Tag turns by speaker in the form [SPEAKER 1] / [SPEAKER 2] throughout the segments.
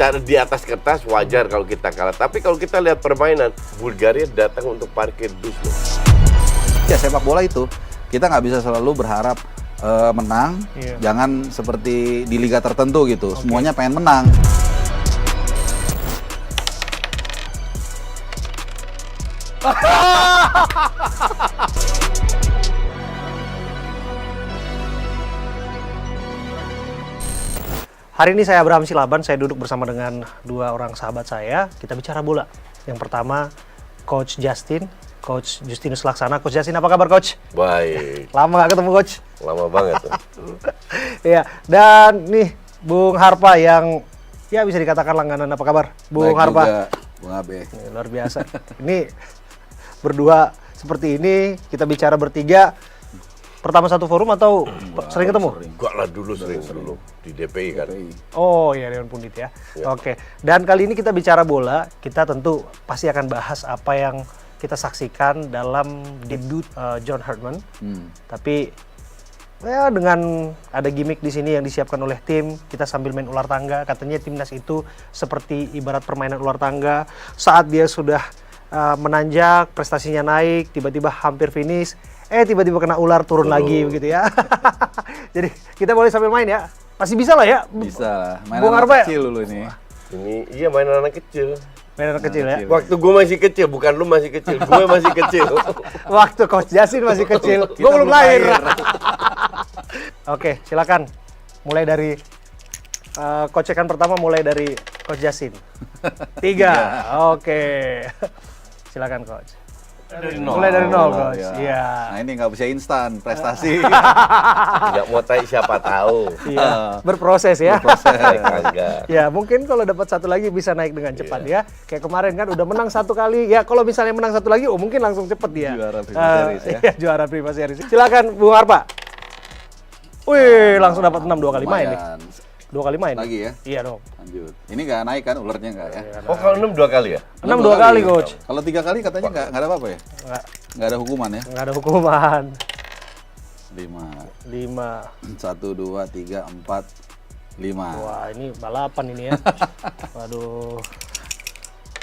[SPEAKER 1] secara di atas kertas wajar kalau kita kalah. Tapi kalau kita lihat permainan, Bulgaria datang untuk parkir bus loh.
[SPEAKER 2] Ya sepak bola itu kita nggak bisa selalu berharap menang. Jangan seperti di liga tertentu gitu. Semuanya pengen menang.
[SPEAKER 3] Hari ini saya Abraham Silaban, saya duduk bersama dengan dua orang sahabat saya. Kita bicara bola. Yang pertama, Coach Justin, Coach Justinus Laksana. Coach Justin, apa kabar Coach?
[SPEAKER 1] Baik.
[SPEAKER 3] Lama gak ketemu Coach?
[SPEAKER 1] Lama banget tuh.
[SPEAKER 3] Iya, dan nih Bung Harpa yang ya bisa dikatakan langganan. Apa kabar Bung
[SPEAKER 2] Baik
[SPEAKER 3] Harpa?
[SPEAKER 2] juga, Bung Abe.
[SPEAKER 3] Ini luar biasa. Ini berdua seperti ini, kita bicara bertiga. Pertama satu forum atau sering ketemu?
[SPEAKER 1] Enggak lah, dulu sering dulu di DPI kan.
[SPEAKER 3] Oh iya, Dewan Pundit ya. Oke. Dan kali ini kita bicara bola, kita tentu pasti akan bahas apa yang kita saksikan dalam debut John Hartman. Tapi ya dengan ada gimmick di sini yang disiapkan oleh tim, kita sambil main ular tangga. Katanya timnas itu seperti ibarat permainan ular tangga. Saat dia sudah menanjak, prestasinya naik, tiba-tiba hampir finish, tiba-tiba kena ular turun lagi begitu ya. Jadi kita boleh sambil main ya. Pasti bisa lah ya.
[SPEAKER 2] Bisa lah.
[SPEAKER 3] Bung
[SPEAKER 2] Mainan
[SPEAKER 3] Harpa
[SPEAKER 2] anak kecil dulu ini.
[SPEAKER 1] Ini iya mainan anak kecil.
[SPEAKER 3] Mainan kecil ya.
[SPEAKER 1] Waktu gue masih kecil, bukan lu masih kecil, gue masih kecil.
[SPEAKER 3] Waktu Coach Justin masih kecil, gue belum lahir. Oke, silakan. Mulai dari kocekan pertama, mulai dari Coach Justin. 3. Oke. Silakan Coach. Mulai dari nol, Coach. Iya.
[SPEAKER 2] Nah ini nggak bisa instan prestasi.
[SPEAKER 1] Nggak mau tahu siapa tahu.
[SPEAKER 3] Iya. Berproses ya.
[SPEAKER 1] Kagak.
[SPEAKER 3] Ya mungkin kalau dapat satu lagi bisa naik dengan cepat ya. Kayak kemarin kan udah menang satu kali. Ya kalau misalnya menang satu lagi, mungkin langsung cepet dia.
[SPEAKER 2] Juara Prima Series ya.
[SPEAKER 3] Iya, juara Prima Series. Silakan Bung Harpa. Wih, langsung dapat 6 2 kali main nih. 2 kali main.
[SPEAKER 2] Lagi ya?
[SPEAKER 3] Iya dong.
[SPEAKER 2] Lanjut. Ini nggak naik kan ulernya nggak ya?
[SPEAKER 1] Oh kalau 6 2 kali ya?
[SPEAKER 3] 6 2 kali, Coach.
[SPEAKER 2] Kalau 3 kali katanya nggak ada apa-apa ya? Nggak ada hukuman ya?
[SPEAKER 3] Nggak ada hukuman.
[SPEAKER 2] 5.
[SPEAKER 3] 5.
[SPEAKER 2] 1, 2, 3, 4, 5.
[SPEAKER 3] Wah, ini balapan ini ya. Waduh.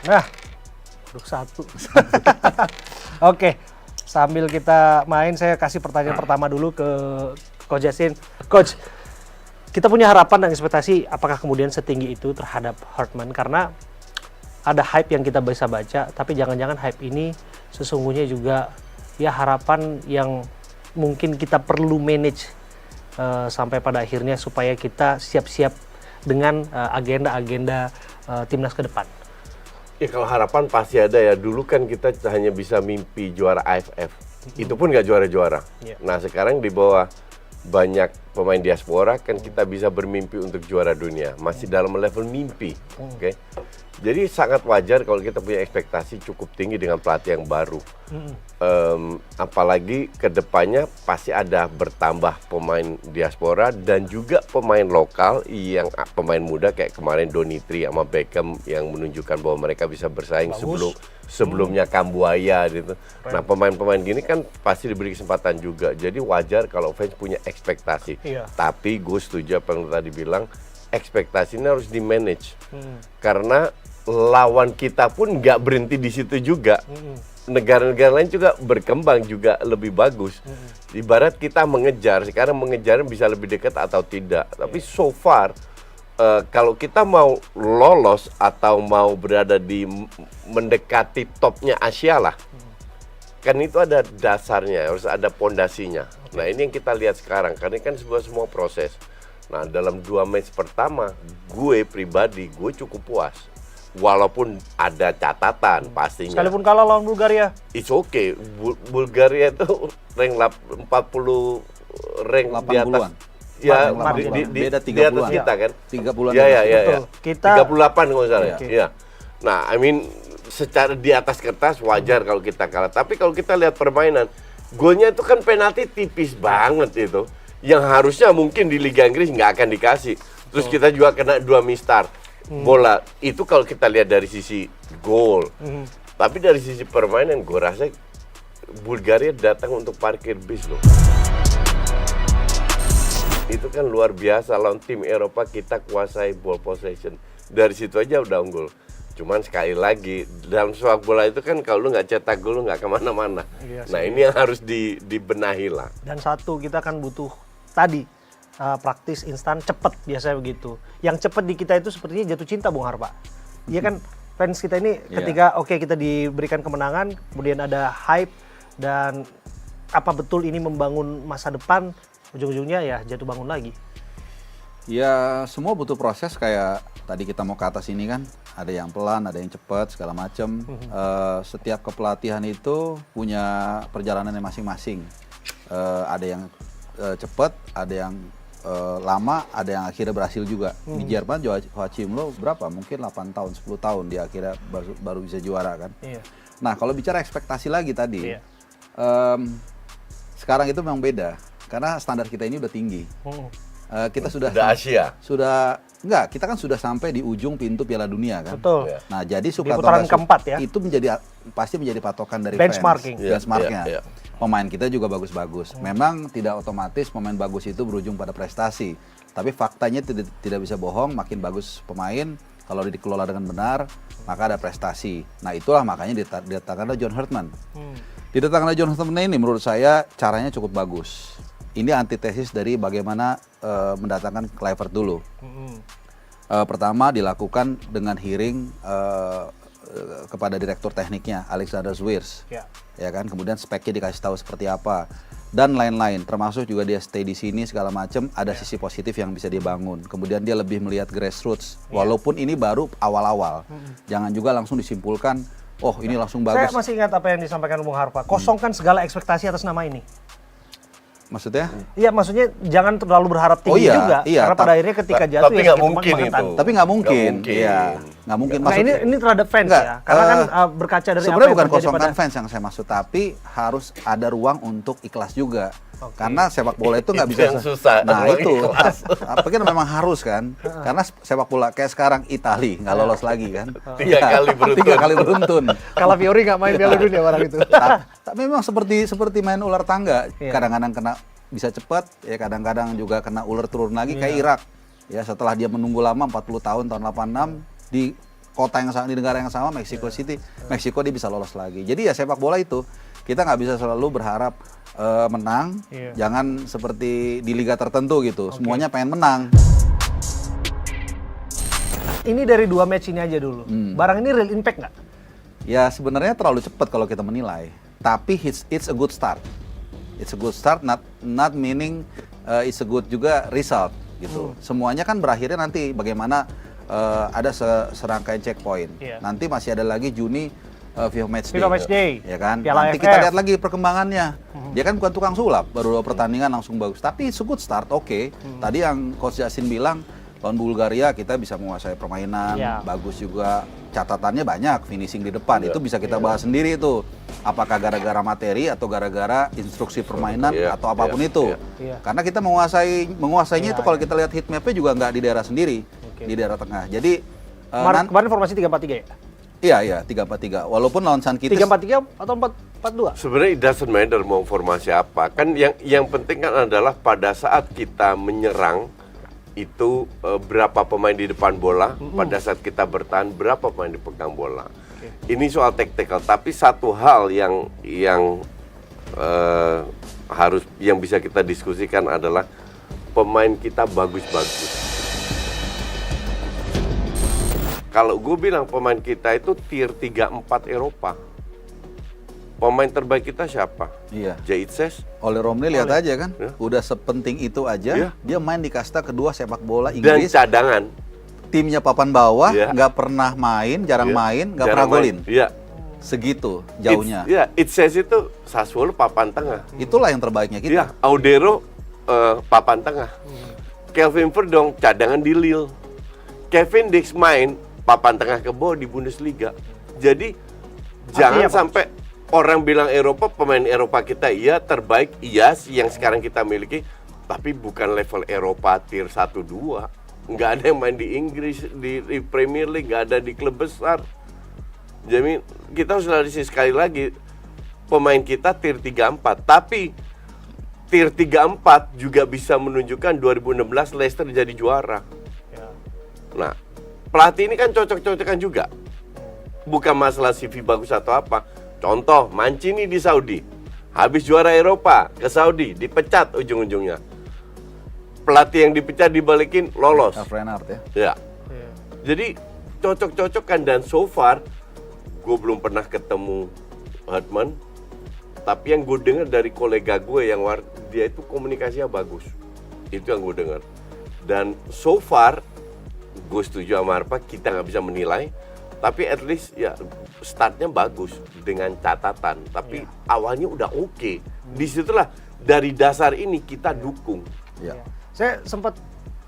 [SPEAKER 3] Nah, duduk 1. Oke, sambil kita main, saya kasih pertanyaan pertama dulu ke Coach Justin. Coach, kita punya harapan dan ekspektasi apakah kemudian setinggi itu terhadap Hartman, karena ada hype yang kita bisa baca, tapi jangan-jangan hype ini sesungguhnya juga ya harapan yang mungkin kita perlu manage sampai pada akhirnya supaya kita siap-siap dengan agenda-agenda timnas ke depan.
[SPEAKER 1] Ya kalau harapan pasti ada ya. Dulu kan kita hanya bisa mimpi juara AFF. Itu pun nggak juara-juara. Nah sekarang di bawah banyak pemain diaspora kan kita bisa bermimpi untuk juara dunia. Masih dalam level mimpi. Oke. Jadi sangat wajar kalau kita punya ekspektasi cukup tinggi dengan pelatih yang baru. Apalagi kedepannya pasti ada bertambah pemain diaspora dan juga pemain lokal yang pemain muda kayak kemarin Donitri sama Beckham yang menunjukkan bahwa mereka bisa bersaing sebelumnya Kambuaya gitu. Nah pemain-pemain gini kan pasti diberi kesempatan juga. Jadi wajar kalau fans punya ekspektasi. Tapi gue setuju apa yang tadi bilang, ekspektasinya harus di-manage. Karena lawan kita pun nggak berhenti di situ juga. Negara-negara lain juga berkembang juga lebih bagus. Ibarat kita mengejar, sekarang mengejar bisa lebih dekat atau tidak. Tapi so far, kalau kita mau lolos atau mau berada di mendekati topnya Asia lah, kan itu ada dasarnya, harus ada pondasinya. Nah ini yang kita lihat sekarang, karena kan semua proses. Nah dalam 2 match pertama, gue pribadi, gue cukup puas. Walaupun ada catatan pastinya.
[SPEAKER 3] Sekalipun kalah lawan Bulgaria.
[SPEAKER 1] It's okay. Bulgaria itu rank 40 rank di atas. Ya, di atas kita kan.
[SPEAKER 2] 30-an.
[SPEAKER 1] Ya.
[SPEAKER 3] Kita
[SPEAKER 1] 38 kalau salah. Iya. Nah, I mean secara di atas kertas wajar kalau kita kalah. Tapi kalau kita lihat permainan, golnya itu kan penalti tipis banget itu. Yang harusnya mungkin di Liga Inggris nggak akan dikasih. Terus kita juga kena 2 mistar. Bola itu kalau kita lihat dari sisi gol, tapi dari sisi permainan gue rasa Bulgaria datang untuk parkir bis loh. Itu kan luar biasa, lawan tim Eropa kita kuasai ball possession. dari situ aja udah unggul. Cuman sekali lagi dalam sepak bola itu kan kalau lu nggak cetak gol lu nggak kemana-mana.
[SPEAKER 3] Iya
[SPEAKER 1] Nah ini yang harus dibenahi lah.
[SPEAKER 3] Dan satu, kita kan butuh tadi praktis, instan, cepet biasanya begitu. Yang cepet di kita itu sepertinya jatuh cinta, Bung Harpa. Iya kan, fans kita ini ketika kita diberikan kemenangan, kemudian ada hype, dan apa betul ini membangun masa depan, ujung-ujungnya ya jatuh bangun lagi.
[SPEAKER 2] Ya semua butuh proses, kayak tadi kita mau ke atas ini kan, ada yang pelan, ada yang cepat, segala macam. Setiap kepelatihan itu punya perjalanannya masing-masing. Ada yang cepat, ada yang lama, ada yang akhirnya berhasil juga. Di Jerman Joachim Löw berapa? Mungkin 8 tahun, 10 tahun dia akhirnya baru bisa juara kan.
[SPEAKER 3] Iya.
[SPEAKER 2] Nah kalau bicara ekspektasi lagi tadi, sekarang itu memang beda karena standar kita ini udah tinggi. Kita sudah
[SPEAKER 1] Asia.
[SPEAKER 2] Kita kan sudah sampai di ujung pintu Piala Dunia kan.
[SPEAKER 3] Betul.
[SPEAKER 2] Nah jadi
[SPEAKER 3] Di
[SPEAKER 2] suka
[SPEAKER 3] putaran keempat ya.
[SPEAKER 2] itu pasti menjadi patokan dari
[SPEAKER 3] Benchmarking.
[SPEAKER 2] benchmarknya. Pemain kita juga bagus-bagus. Memang tidak otomatis pemain bagus itu berujung pada prestasi. Tapi faktanya tidak bisa bohong, makin bagus pemain kalau dikelola dengan benar, maka ada prestasi. Nah itulah makanya didatangkan John Hartman. Didatangkan John Hartman ini menurut saya caranya cukup bagus. Ini antitesis dari bagaimana mendatangkan Kluivert dulu. Pertama dilakukan dengan hearing kepada direktur tekniknya Alexander Zwiers, ya kan. Kemudian speknya dikasih tahu seperti apa dan lain-lain. Termasuk juga dia stay di sini segala macam. Ada sisi positif yang bisa dia bangun. Kemudian dia lebih melihat grassroots, walaupun ini baru awal-awal. Jangan juga langsung disimpulkan, oh ini langsung bagus.
[SPEAKER 3] Saya masih ingat apa yang disampaikan Bung Harpa. Kosongkan segala ekspektasi atas nama ini.
[SPEAKER 2] Maksudnya?
[SPEAKER 3] Iya, maksudnya jangan terlalu berharap tinggi juga, karena pada akhirnya ketika jatuh
[SPEAKER 1] tapi
[SPEAKER 3] ya
[SPEAKER 1] nggak
[SPEAKER 3] sakit
[SPEAKER 1] mungkin
[SPEAKER 3] bangetan.
[SPEAKER 1] itu.
[SPEAKER 2] Tapi nggak mungkin. Iya, nggak mungkin.
[SPEAKER 3] Nah ini terhadap fans
[SPEAKER 2] Enggak,
[SPEAKER 3] ya, karena kan berkaca dari
[SPEAKER 2] sebenarnya
[SPEAKER 3] apa
[SPEAKER 2] bukan
[SPEAKER 3] yang terjadi
[SPEAKER 2] kosongkan fans yang saya maksud, tapi harus ada ruang untuk ikhlas juga. Karena sepak bola itu nggak
[SPEAKER 1] Itu
[SPEAKER 2] bisa.
[SPEAKER 1] yang susah,
[SPEAKER 2] Nah
[SPEAKER 1] ruang
[SPEAKER 2] itu,
[SPEAKER 1] ikhlas.
[SPEAKER 2] apa kan memang harus kan? Karena sepak bola kayak sekarang Itali nggak lolos lagi kan?
[SPEAKER 1] 3 kali beruntun.
[SPEAKER 2] 3 kali beruntun.
[SPEAKER 3] Kalau Fiori nggak main Piala Dunia orang itu.
[SPEAKER 2] Tapi memang seperti main ular tangga. Kadang-kadang kena bisa cepat, ya kadang-kadang juga kena ular turun lagi kayak Irak. Ya setelah dia menunggu lama 40 tahun 86 di kota yang sama, di negara yang sama, Mexico City, Meksiko dia bisa lolos lagi. Jadi ya sepak bola itu kita nggak bisa selalu berharap menang, jangan seperti di liga tertentu gitu. Semuanya pengen menang.
[SPEAKER 3] Ini dari 2 match ini aja dulu. Barang ini real impact nggak?
[SPEAKER 2] Ya sebenarnya terlalu cepat kalau kita menilai. Tapi it's a good start. It's a good start, not meaning it's a good juga result gitu. Semuanya kan berakhirnya nanti bagaimana ada serangkaian checkpoint. Nanti masih ada lagi Juni FIFA Matchday, ya kan.
[SPEAKER 3] Piala
[SPEAKER 2] Nanti
[SPEAKER 3] FF.
[SPEAKER 2] kita lihat lagi perkembangannya. Dia kan bukan tukang sulap, baru 2 pertandingan langsung bagus. Tapi it's a good start, oke. Tadi yang Coach Yasin bilang lawan Bulgaria kita bisa menguasai permainan, bagus juga. Catatannya banyak, finishing di depan, itu bisa kita bahas sendiri itu. Apakah gara-gara materi atau gara-gara instruksi permainan atau apapun itu. Karena kita menguasainya itu kalau kita lihat heat map-nya juga nggak di daerah sendiri, di daerah tengah. Jadi
[SPEAKER 3] Kemarin formasi 3-4-3 ya?
[SPEAKER 2] Iya, 3-4-3. Walaupun lawan San Kitts
[SPEAKER 3] 3-4-3 atau 4-4-2?
[SPEAKER 1] Sebenarnya it doesn't matter mau formasi apa. Kan yang penting kan adalah pada saat kita menyerang itu berapa pemain di depan bola, pada saat kita bertahan berapa pemain dipegang bola. Ini soal taktikal, tapi satu hal yang bisa kita diskusikan adalah pemain kita bagus-bagus. Kalau gue bilang pemain kita itu tier 3-4 Eropa. Pemain terbaik kita siapa?
[SPEAKER 2] Iya.
[SPEAKER 1] Jaitses.
[SPEAKER 2] Oleh Romney lihat aja kan, udah sepenting itu aja, dia main di kasta kedua sepak bola Inggris.
[SPEAKER 1] Dan cadangan.
[SPEAKER 2] Timnya papan bawah, nggak pernah main, jarang main, nggak pernah golin.
[SPEAKER 1] Iya.
[SPEAKER 2] Segitu jauhnya.
[SPEAKER 1] Jaitses itu Sassuolo papan tengah.
[SPEAKER 2] Itulah yang terbaiknya kita.
[SPEAKER 1] Iya, Audero papan tengah. Kelvin Verdong cadangan di Lille. Kevin Dix main papan tengah ke bawah di Bundesliga. Jadi jangan sampai orang bilang Eropa, pemain Eropa kita iya terbaik, iya yang sekarang kita miliki, tapi bukan level Eropa tier 1-2. Nggak ada yang main di Inggris, di Premier League, nggak ada di klub besar. Jadi kita harus analisis sekali lagi, pemain kita tier 3-4, tapi tier 3-4 juga bisa menunjukkan 2016 Leicester jadi juara. Nah, pelatih ini kan cocok-cocokan juga. Bukan masalah CV bagus atau apa. Contoh, Mancini di Saudi. Habis juara Eropa ke Saudi, dipecat ujung-ujungnya. Pelatih yang dipecat dibalikin, lolos.
[SPEAKER 2] Reinhardt ya.
[SPEAKER 1] Ya. Jadi cocok-cocokan, dan so far gue belum pernah ketemu Hartman. Tapi yang gue dengar dari kolega gue yang dia itu komunikasinya bagus. Itu yang gue dengar. Dan so far gue setuju sama Arpa, kita nggak bisa menilai. Tapi at least ya startnya bagus dengan catatan. Tapi awalnya udah oke. Disitulah dari dasar ini kita dukung.
[SPEAKER 2] Ya.
[SPEAKER 3] Saya sempat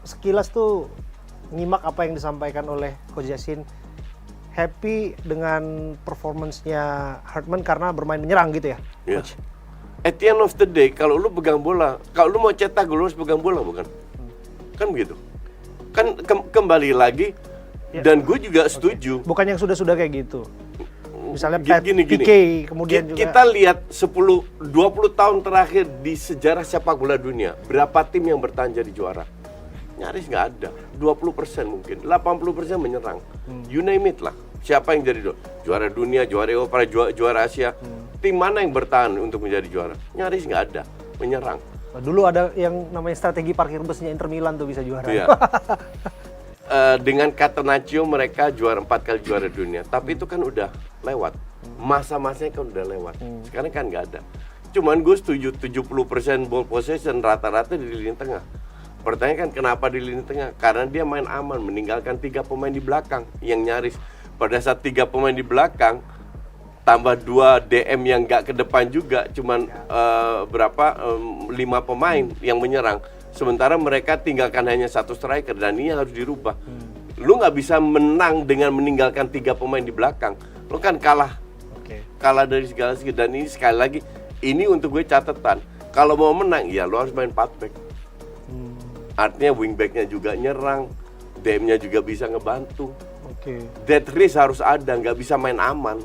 [SPEAKER 3] sekilas tuh nyimak apa yang disampaikan oleh Coach Justin. Happy dengan performance-nya Hartman karena bermain menyerang gitu ya,
[SPEAKER 1] Ya.
[SPEAKER 3] Coach?
[SPEAKER 1] At the end of the day, kalau lu pegang bola, kalau lu mau cetak gol, lu harus pegang bola, bukan? Kan begitu. Kan kembali lagi, dan gue juga setuju.
[SPEAKER 3] Bukan yang sudah-sudah kayak gitu. Misalnya
[SPEAKER 1] Gini.
[SPEAKER 3] PK, kemudian juga
[SPEAKER 1] Kita lihat 10-20 tahun terakhir di sejarah sepak bola dunia, berapa tim yang bertahan jadi juara? Nyaris nggak ada. 20% mungkin, 80% menyerang. You name it lah. Siapa yang jadi juara dunia, juara Eropa, juara Asia? Tim mana yang bertahan untuk menjadi juara? Nyaris nggak ada, menyerang.
[SPEAKER 3] dulu ada yang namanya strategi parkir busnya Inter Milan tuh bisa juara.
[SPEAKER 1] Iya. Dengan Catenaccio mereka juara 4 kali juara dunia, tapi itu kan udah lewat. Masa-masanya kan udah lewat. Sekarang kan nggak ada. Cuman gue setuju 70% ball possession rata-rata di lini tengah. Pertanyaan kan kenapa di lini tengah? Karena dia main aman, meninggalkan 3 pemain di belakang yang nyaris. Pada saat 3 pemain di belakang, tambah 2 DM yang nggak ke depan juga, cuman 5 pemain yang menyerang. Sementara mereka tinggalkan hanya 1 striker, dan ini harus dirubah. Lu nggak bisa menang dengan meninggalkan 3 pemain di belakang. Lu kan kalah dari segala segi. Dan ini sekali lagi, ini untuk gue catatan. Kalau mau menang, ya lu harus main 4 back. Artinya wingbacknya juga nyerang, DM-nya juga bisa ngebantu. Dead risk harus ada, nggak bisa main aman.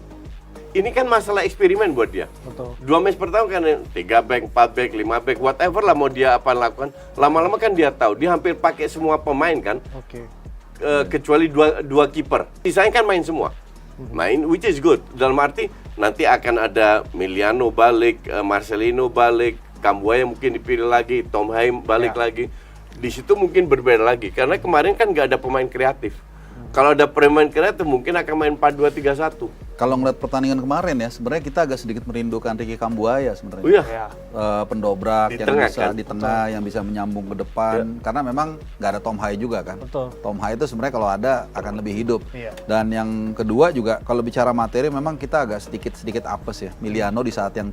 [SPEAKER 1] Ini kan masalah eksperimen buat dia.
[SPEAKER 3] Betul.
[SPEAKER 1] 2 match pertama kan 3 back, 4 back, 5 back, whatever lah mau dia apa lakukan. Lama-lama kan dia tahu, dia hampir pakai semua pemain kan. Kecuali dua kiper. Sisanya kan main semua. Main, which is good. Dalam arti nanti akan ada Miliano balik, Marcelino balik, Cambuaya mungkin dipilih lagi, Tom Haim balik lagi. Di situ mungkin berbeda lagi, karena kemarin kan nggak ada pemain kreatif. Kalau ada pemain kreatif mungkin akan main 4-2-3-1.
[SPEAKER 2] Kalau ngeliat pertandingan kemarin ya, sebenarnya kita agak sedikit merindukan Ricky Cambuaya sebenarnya.
[SPEAKER 1] Oh iya.
[SPEAKER 2] Pendobrak
[SPEAKER 1] Di
[SPEAKER 2] yang
[SPEAKER 1] tengah,
[SPEAKER 2] bisa
[SPEAKER 1] kan?
[SPEAKER 2] di tengah, yang bisa menyambung ke depan. Karena memang nggak ada Tom Hai juga kan.
[SPEAKER 3] Betul.
[SPEAKER 2] Tom Hai itu sebenarnya kalau ada akan lebih hidup.
[SPEAKER 3] Iya.
[SPEAKER 2] Dan yang kedua juga kalau bicara materi memang kita agak sedikit apes ya. Miliano di saat yang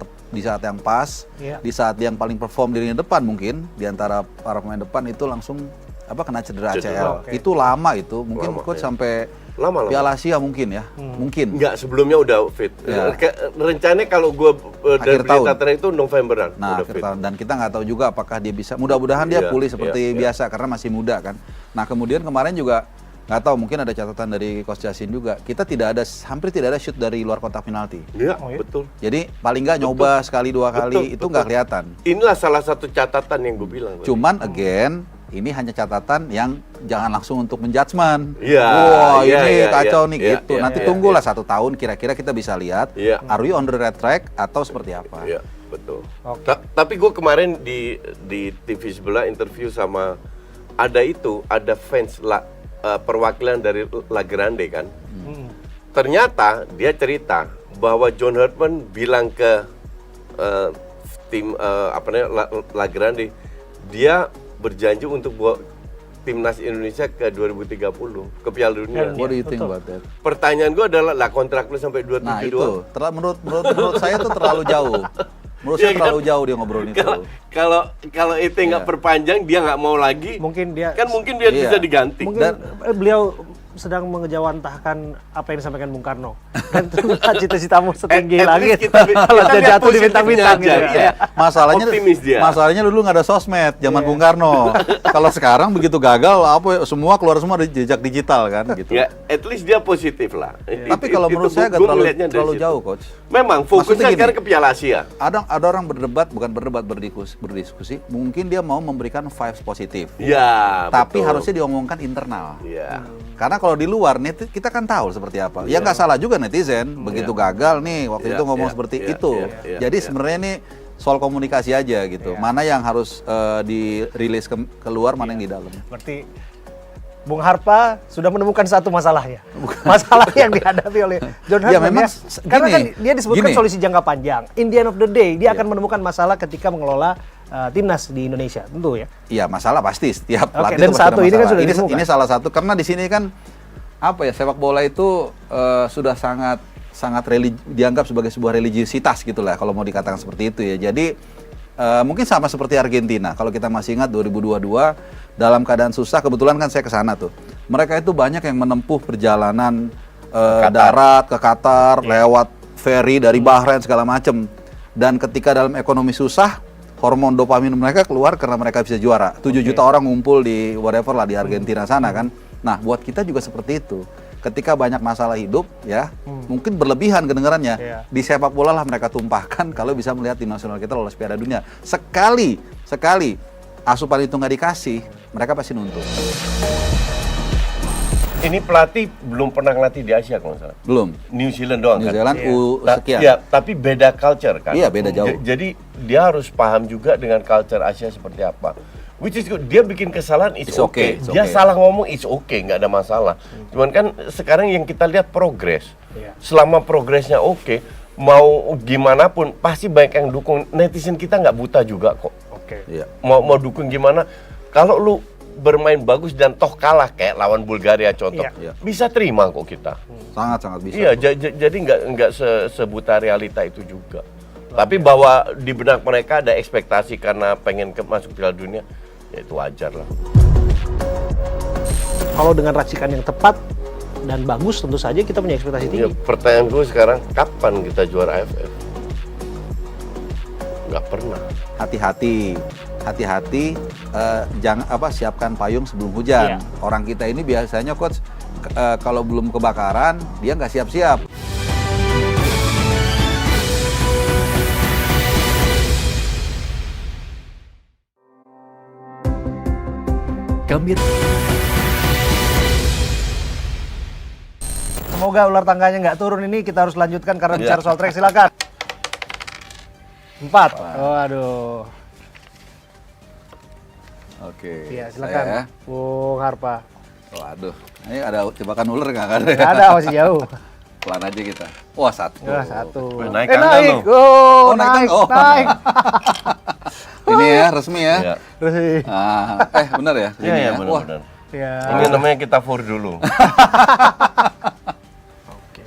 [SPEAKER 2] pas,
[SPEAKER 3] Iya.
[SPEAKER 2] di saat yang paling perform di lini depan mungkin di antara para pemain depan itu langsung kena cedera ACL. Itu lama itu, mungkin
[SPEAKER 1] Lama,
[SPEAKER 2] coach
[SPEAKER 1] ya.
[SPEAKER 2] sampai
[SPEAKER 1] Lama.
[SPEAKER 2] Piala Asia mungkin ya. Mungkin.
[SPEAKER 1] Enggak, sebelumnya udah fit.
[SPEAKER 2] Ya.
[SPEAKER 1] Rencananya kalau gue dari
[SPEAKER 2] Akhir tahun.
[SPEAKER 1] berita terakhir itu Novemberan
[SPEAKER 2] Nah,
[SPEAKER 1] udah
[SPEAKER 2] akhir
[SPEAKER 1] fit.
[SPEAKER 2] tahun. Dan kita nggak tahu juga apakah dia bisa. Mudah-mudahan dia
[SPEAKER 1] Iya,
[SPEAKER 2] pulih seperti
[SPEAKER 1] iya.
[SPEAKER 2] biasa karena masih muda kan. Nah, kemudian kemarin juga nggak tahu, mungkin ada catatan dari Coach Justin juga. Kita hampir tidak ada shoot dari luar kotak penalti.
[SPEAKER 1] Iya,
[SPEAKER 3] Oh, iya?
[SPEAKER 1] betul.
[SPEAKER 2] Jadi paling nggak nyoba sekali 2 kali itu nggak kelihatan.
[SPEAKER 1] Inilah salah satu catatan yang gue bilang.
[SPEAKER 2] Cuman again ini hanya catatan yang jangan langsung untuk menjudgment.
[SPEAKER 1] Iya,
[SPEAKER 2] Wah,
[SPEAKER 1] iya,
[SPEAKER 2] ini
[SPEAKER 1] iya,
[SPEAKER 2] kacau
[SPEAKER 1] iya,
[SPEAKER 2] nih
[SPEAKER 1] iya,
[SPEAKER 2] gitu.
[SPEAKER 1] iya,
[SPEAKER 2] Nanti
[SPEAKER 1] iya,
[SPEAKER 2] tunggulah
[SPEAKER 1] iya.
[SPEAKER 2] 1 tahun kira-kira kita bisa lihat
[SPEAKER 1] Iya.
[SPEAKER 2] are we on the right track atau seperti apa.
[SPEAKER 1] Iya, betul.
[SPEAKER 3] Oke.
[SPEAKER 1] Tapi gue kemarin di TV sebelah interview sama ada fans perwakilan dari La Grande kan. Ternyata dia cerita bahwa John Hartman bilang ke tim La Grande, dia berjanji untuk bawa timnas Indonesia ke 2030 ke Piala Dunia.
[SPEAKER 2] What do you think
[SPEAKER 3] Betul.
[SPEAKER 2] about that?
[SPEAKER 1] Pertanyaan gue adalah, lah kontrak lu sampai 2072?
[SPEAKER 2] Nah itu, menurut saya tuh terlalu jauh. Menurut saya
[SPEAKER 1] Iya kan?
[SPEAKER 2] terlalu jauh dia ngobrolin itu.
[SPEAKER 1] Kalau itu nggak
[SPEAKER 2] Iya.
[SPEAKER 1] perpanjang, dia nggak mau lagi.
[SPEAKER 3] Mungkin dia
[SPEAKER 1] Mungkin dia
[SPEAKER 2] Iya.
[SPEAKER 1] bisa diganti.
[SPEAKER 3] mungkin beliau sedang mengejawantahkan apa yang disampaikan Bung Karno. Kan cita-citamu setinggi
[SPEAKER 1] At
[SPEAKER 3] langit.
[SPEAKER 1] least kita
[SPEAKER 3] Kalau
[SPEAKER 1] lihat
[SPEAKER 3] dia jatuh di
[SPEAKER 1] positifnya
[SPEAKER 3] bintang-bintang gitu.
[SPEAKER 1] aja,
[SPEAKER 3] ya.
[SPEAKER 1] iya. Optimis dia.
[SPEAKER 2] Masalahnya dulu nggak ada sosmed zaman Bung Karno. Kalau sekarang begitu gagal, semua keluar semua dari jejak digital kan gitu.
[SPEAKER 1] Ya, at least dia positif lah.
[SPEAKER 2] Tapi kalau menurut saya nggak terlalu jauh, coach.
[SPEAKER 1] Memang
[SPEAKER 2] Maksudnya
[SPEAKER 1] fokusnya
[SPEAKER 2] gini.
[SPEAKER 1] sekarang ke Piala Asia.
[SPEAKER 2] Ada orang berdiskusi, mungkin dia mau memberikan vibes positif.
[SPEAKER 1] Ya,
[SPEAKER 2] Tapi
[SPEAKER 1] betul.
[SPEAKER 2] harusnya diomongkan internal.
[SPEAKER 1] Ya.
[SPEAKER 2] Karena kalau di luar kita kan tahu seperti apa. Ya nggak salah juga netizen, begitu gagal nih waktu itu ngomong seperti itu. Jadi sebenarnya ini soal komunikasi aja gitu. Mana yang harus dirilis keluar, mana yang di dalam.
[SPEAKER 3] Berarti Bung Harpa sudah menemukan satu masalahnya. Masalah yang dihadapi oleh John Herdman.
[SPEAKER 2] Ya, memang
[SPEAKER 3] Karena kan dia disebutkan
[SPEAKER 2] gini.
[SPEAKER 3] solusi jangka panjang. In the end of the day, dia akan menemukan masalah ketika mengelola timnas di Indonesia, tentu ya.
[SPEAKER 2] Iya, masalah pasti setiap pelatih
[SPEAKER 3] dan
[SPEAKER 2] itu pasti
[SPEAKER 3] satu
[SPEAKER 2] ada
[SPEAKER 3] ini kan
[SPEAKER 2] masalah.
[SPEAKER 3] sudah ditemukan.
[SPEAKER 2] Ini salah satu karena di sini kan apa ya, sepak bola itu sudah sangat dianggap sebagai sebuah religiusitas gitu lah kalau mau dikatakan seperti itu ya. Jadi mungkin sama seperti Argentina. Kalau kita masih ingat 2022 dalam keadaan susah, kebetulan kan saya ke sana tuh. Mereka itu banyak yang menempuh perjalanan darat ke Qatar, lewat ferry dari Bahrain segala macam. Dan ketika dalam ekonomi susah, hormon dopamin mereka keluar karena mereka bisa juara. 7 juta orang ngumpul di whatever lah di Argentina sana kan. Nah, buat kita juga seperti itu. Ketika banyak masalah hidup ya, mungkin berlebihan kedengarannya. Di sepak bola lah mereka tumpahkan kalau bisa melihat tim nasional kita lolos Piala Dunia. Sekali asupan itu nggak dikasih, mereka pasti nuntut.
[SPEAKER 1] Ini pelatih belum pernah ngelatih di Asia kalau nggak salah.
[SPEAKER 2] Belum.
[SPEAKER 1] New Zealand doang
[SPEAKER 2] New
[SPEAKER 1] kan?
[SPEAKER 2] Zealand sekian.
[SPEAKER 1] Ya, tapi beda culture kan?
[SPEAKER 2] Iya, beda jauh.
[SPEAKER 1] Jadi dia harus paham juga dengan culture Asia seperti apa. Which is good. Dia bikin kesalahan, it's okay. Dia salah ngomong, it's okay, nggak ada masalah. Cuman kan sekarang yang kita lihat progres. Selama progresnya oke, mau gimana pun pasti banyak yang dukung. Netizen kita nggak buta juga kok.
[SPEAKER 2] Iya.
[SPEAKER 1] Mau dukung gimana? Kalau lu bermain bagus dan toh kalah kayak lawan Bulgaria contoh, bisa terima kok kita.
[SPEAKER 2] Sangat bisa.
[SPEAKER 1] Iya, jadi nggak sebuta realita itu juga. Tapi bahwa di benak mereka ada ekspektasi karena pengen masuk Piala Dunia, ya itu wajar lah.
[SPEAKER 3] Kalau dengan racikan yang tepat dan bagus, tentu saja kita punya ekspektasi tinggi.
[SPEAKER 1] Ya, pertanyaan gue sekarang, kapan kita juara AFF? Nggak pernah.
[SPEAKER 2] Hati-hati, jangan siapkan payung sebelum hujan. Orang kita ini biasanya coach kalau belum kebakaran dia nggak siap-siap.
[SPEAKER 3] Semoga ular tangganya nggak turun ini, kita harus lanjutkan karena bicara soal track, silakan. 4. Waduh.
[SPEAKER 2] Oke.
[SPEAKER 3] Iya, silakan. Bung Harpa.
[SPEAKER 2] Waduh. Ini ada jebakan ular nggak ada?
[SPEAKER 3] Nggak ada, masih jauh.
[SPEAKER 2] Pelan aja kita. Wah, 1.
[SPEAKER 3] Ya, 1.
[SPEAKER 1] Naik tangga
[SPEAKER 3] naik.
[SPEAKER 1] loh.
[SPEAKER 3] Oh,
[SPEAKER 2] naik.
[SPEAKER 3] naik.
[SPEAKER 2] Ini ya, resmi ya.
[SPEAKER 1] Ya.
[SPEAKER 3] Terus,
[SPEAKER 2] Benar ya?
[SPEAKER 1] Iya,
[SPEAKER 2] Ini
[SPEAKER 1] ya,
[SPEAKER 2] ya.
[SPEAKER 1] benar-benar.
[SPEAKER 3] ya.
[SPEAKER 1] Ini namanya kita for dulu.
[SPEAKER 3] Oke.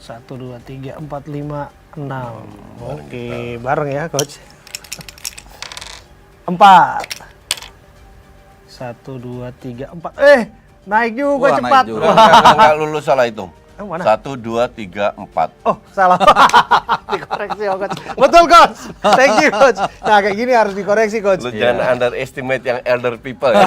[SPEAKER 3] 1, 2, 3, 4, 5, 6. Oke, bareng ya, coach. 4. 1, 2, 3, 4. Naik juga.
[SPEAKER 2] Wah,
[SPEAKER 3] cepat.
[SPEAKER 2] naik juga.
[SPEAKER 1] Enggak lulus salah hitung.
[SPEAKER 3] Yang mana?
[SPEAKER 1] 1, 2, 3, 4.
[SPEAKER 3] Oh, salah. Dikoreksi, oh, coach. Betul, coach. Thank you, coach. Nah, kayak gini harus dikoreksi, coach.
[SPEAKER 1] Lu jangan underestimate yang elder people ya.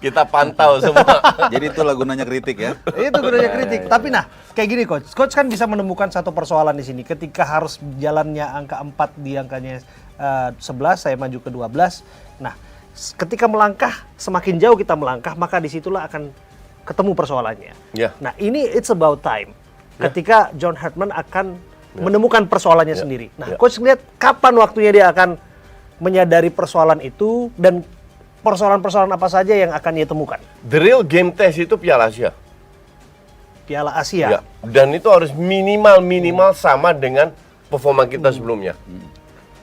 [SPEAKER 1] Kita pantau semua.
[SPEAKER 2] Jadi itulah gunanya kritik ya.
[SPEAKER 3] Itu gunanya kritik. Tapi nah, kayak gini, coach. Coach kan bisa menemukan satu persoalan di sini. Ketika harus jalannya angka 4 di angkanya 11, saya maju ke 12. Nah, ketika melangkah, semakin jauh kita melangkah, maka disitulah akan ketemu persoalannya.
[SPEAKER 1] Ya.
[SPEAKER 3] Nah, ini it's about time. Ketika John Herdman akan menemukan persoalannya sendiri. Nah, coach lihat kapan waktunya dia akan menyadari persoalan itu dan persoalan-persoalan apa saja yang akan dia temukan.
[SPEAKER 1] The real game test itu Piala Asia.
[SPEAKER 3] Piala Asia.
[SPEAKER 1] Ya. Dan itu harus minimal sama dengan performa kita sebelumnya.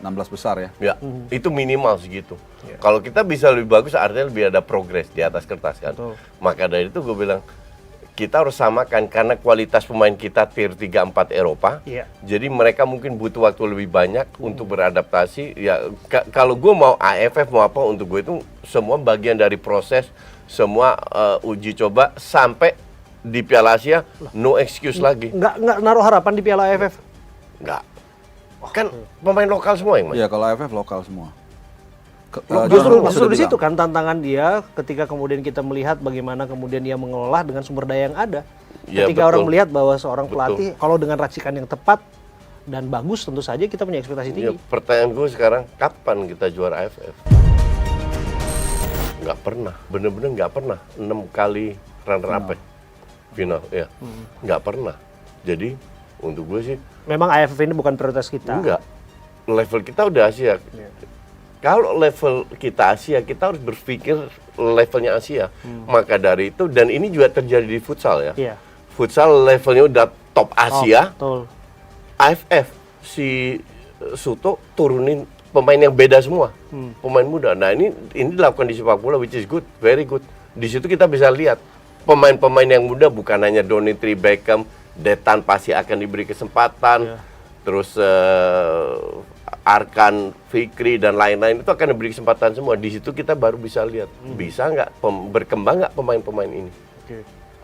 [SPEAKER 2] 16 besar ya.
[SPEAKER 1] Ya, itu minimal segitu. Kalau kita bisa lebih bagus, artinya lebih ada progres di atas kertas kan.
[SPEAKER 3] Betul.
[SPEAKER 1] Maka dari itu gue bilang, kita harus samakan karena kualitas pemain kita tier 3-4 Eropa.
[SPEAKER 3] Iya.
[SPEAKER 1] Jadi mereka mungkin butuh waktu lebih banyak untuk beradaptasi. Ya, kalau gue mau AFF mau apa, untuk gue itu semua bagian dari proses, semua uji coba sampai di Piala Asia, no excuse lagi.
[SPEAKER 3] Nggak naruh harapan di Piala AFF.
[SPEAKER 1] Nggak. Kan pemain lokal semua yang main.
[SPEAKER 2] Iya, kalau AFF lokal semua.
[SPEAKER 3] Justru di situ kan tantangan dia ketika kemudian kita melihat bagaimana kemudian dia mengelola dengan sumber daya yang ada.
[SPEAKER 1] Ya,
[SPEAKER 3] Ketika
[SPEAKER 1] betul.
[SPEAKER 3] orang melihat bahwa seorang pelatih kalau dengan racikan yang tepat dan bagus, tentu saja kita punya ekspektasi tinggi.
[SPEAKER 1] Ya, pertanyaan gue sekarang, kapan kita juara AFF? Nggak pernah, bener-bener nggak pernah. 6 kali runner up ya? Final, ya. Nggak pernah. Jadi untuk gue sih
[SPEAKER 3] Memang AFF ini bukan prioritas kita.
[SPEAKER 1] enggak. Level kita udah Asia. Kalau level kita Asia, kita harus berpikir levelnya Asia. Maka dari itu, dan ini juga terjadi di futsal ya.
[SPEAKER 3] Iya.
[SPEAKER 1] Futsal levelnya udah top Asia.
[SPEAKER 3] Betul.
[SPEAKER 1] AFF si Suto turunin pemain yang beda semua, pemain muda. Nah ini dilakukan di sepak bola, which is good, very good. Di situ kita bisa lihat pemain-pemain yang muda bukan hanya Donitri, Beckham, Detan pasti akan diberi kesempatan, terus Arkan, Fikri dan lain-lain itu akan diberi kesempatan semua. Di situ kita baru bisa lihat bisa nggak berkembang nggak pemain-pemain ini.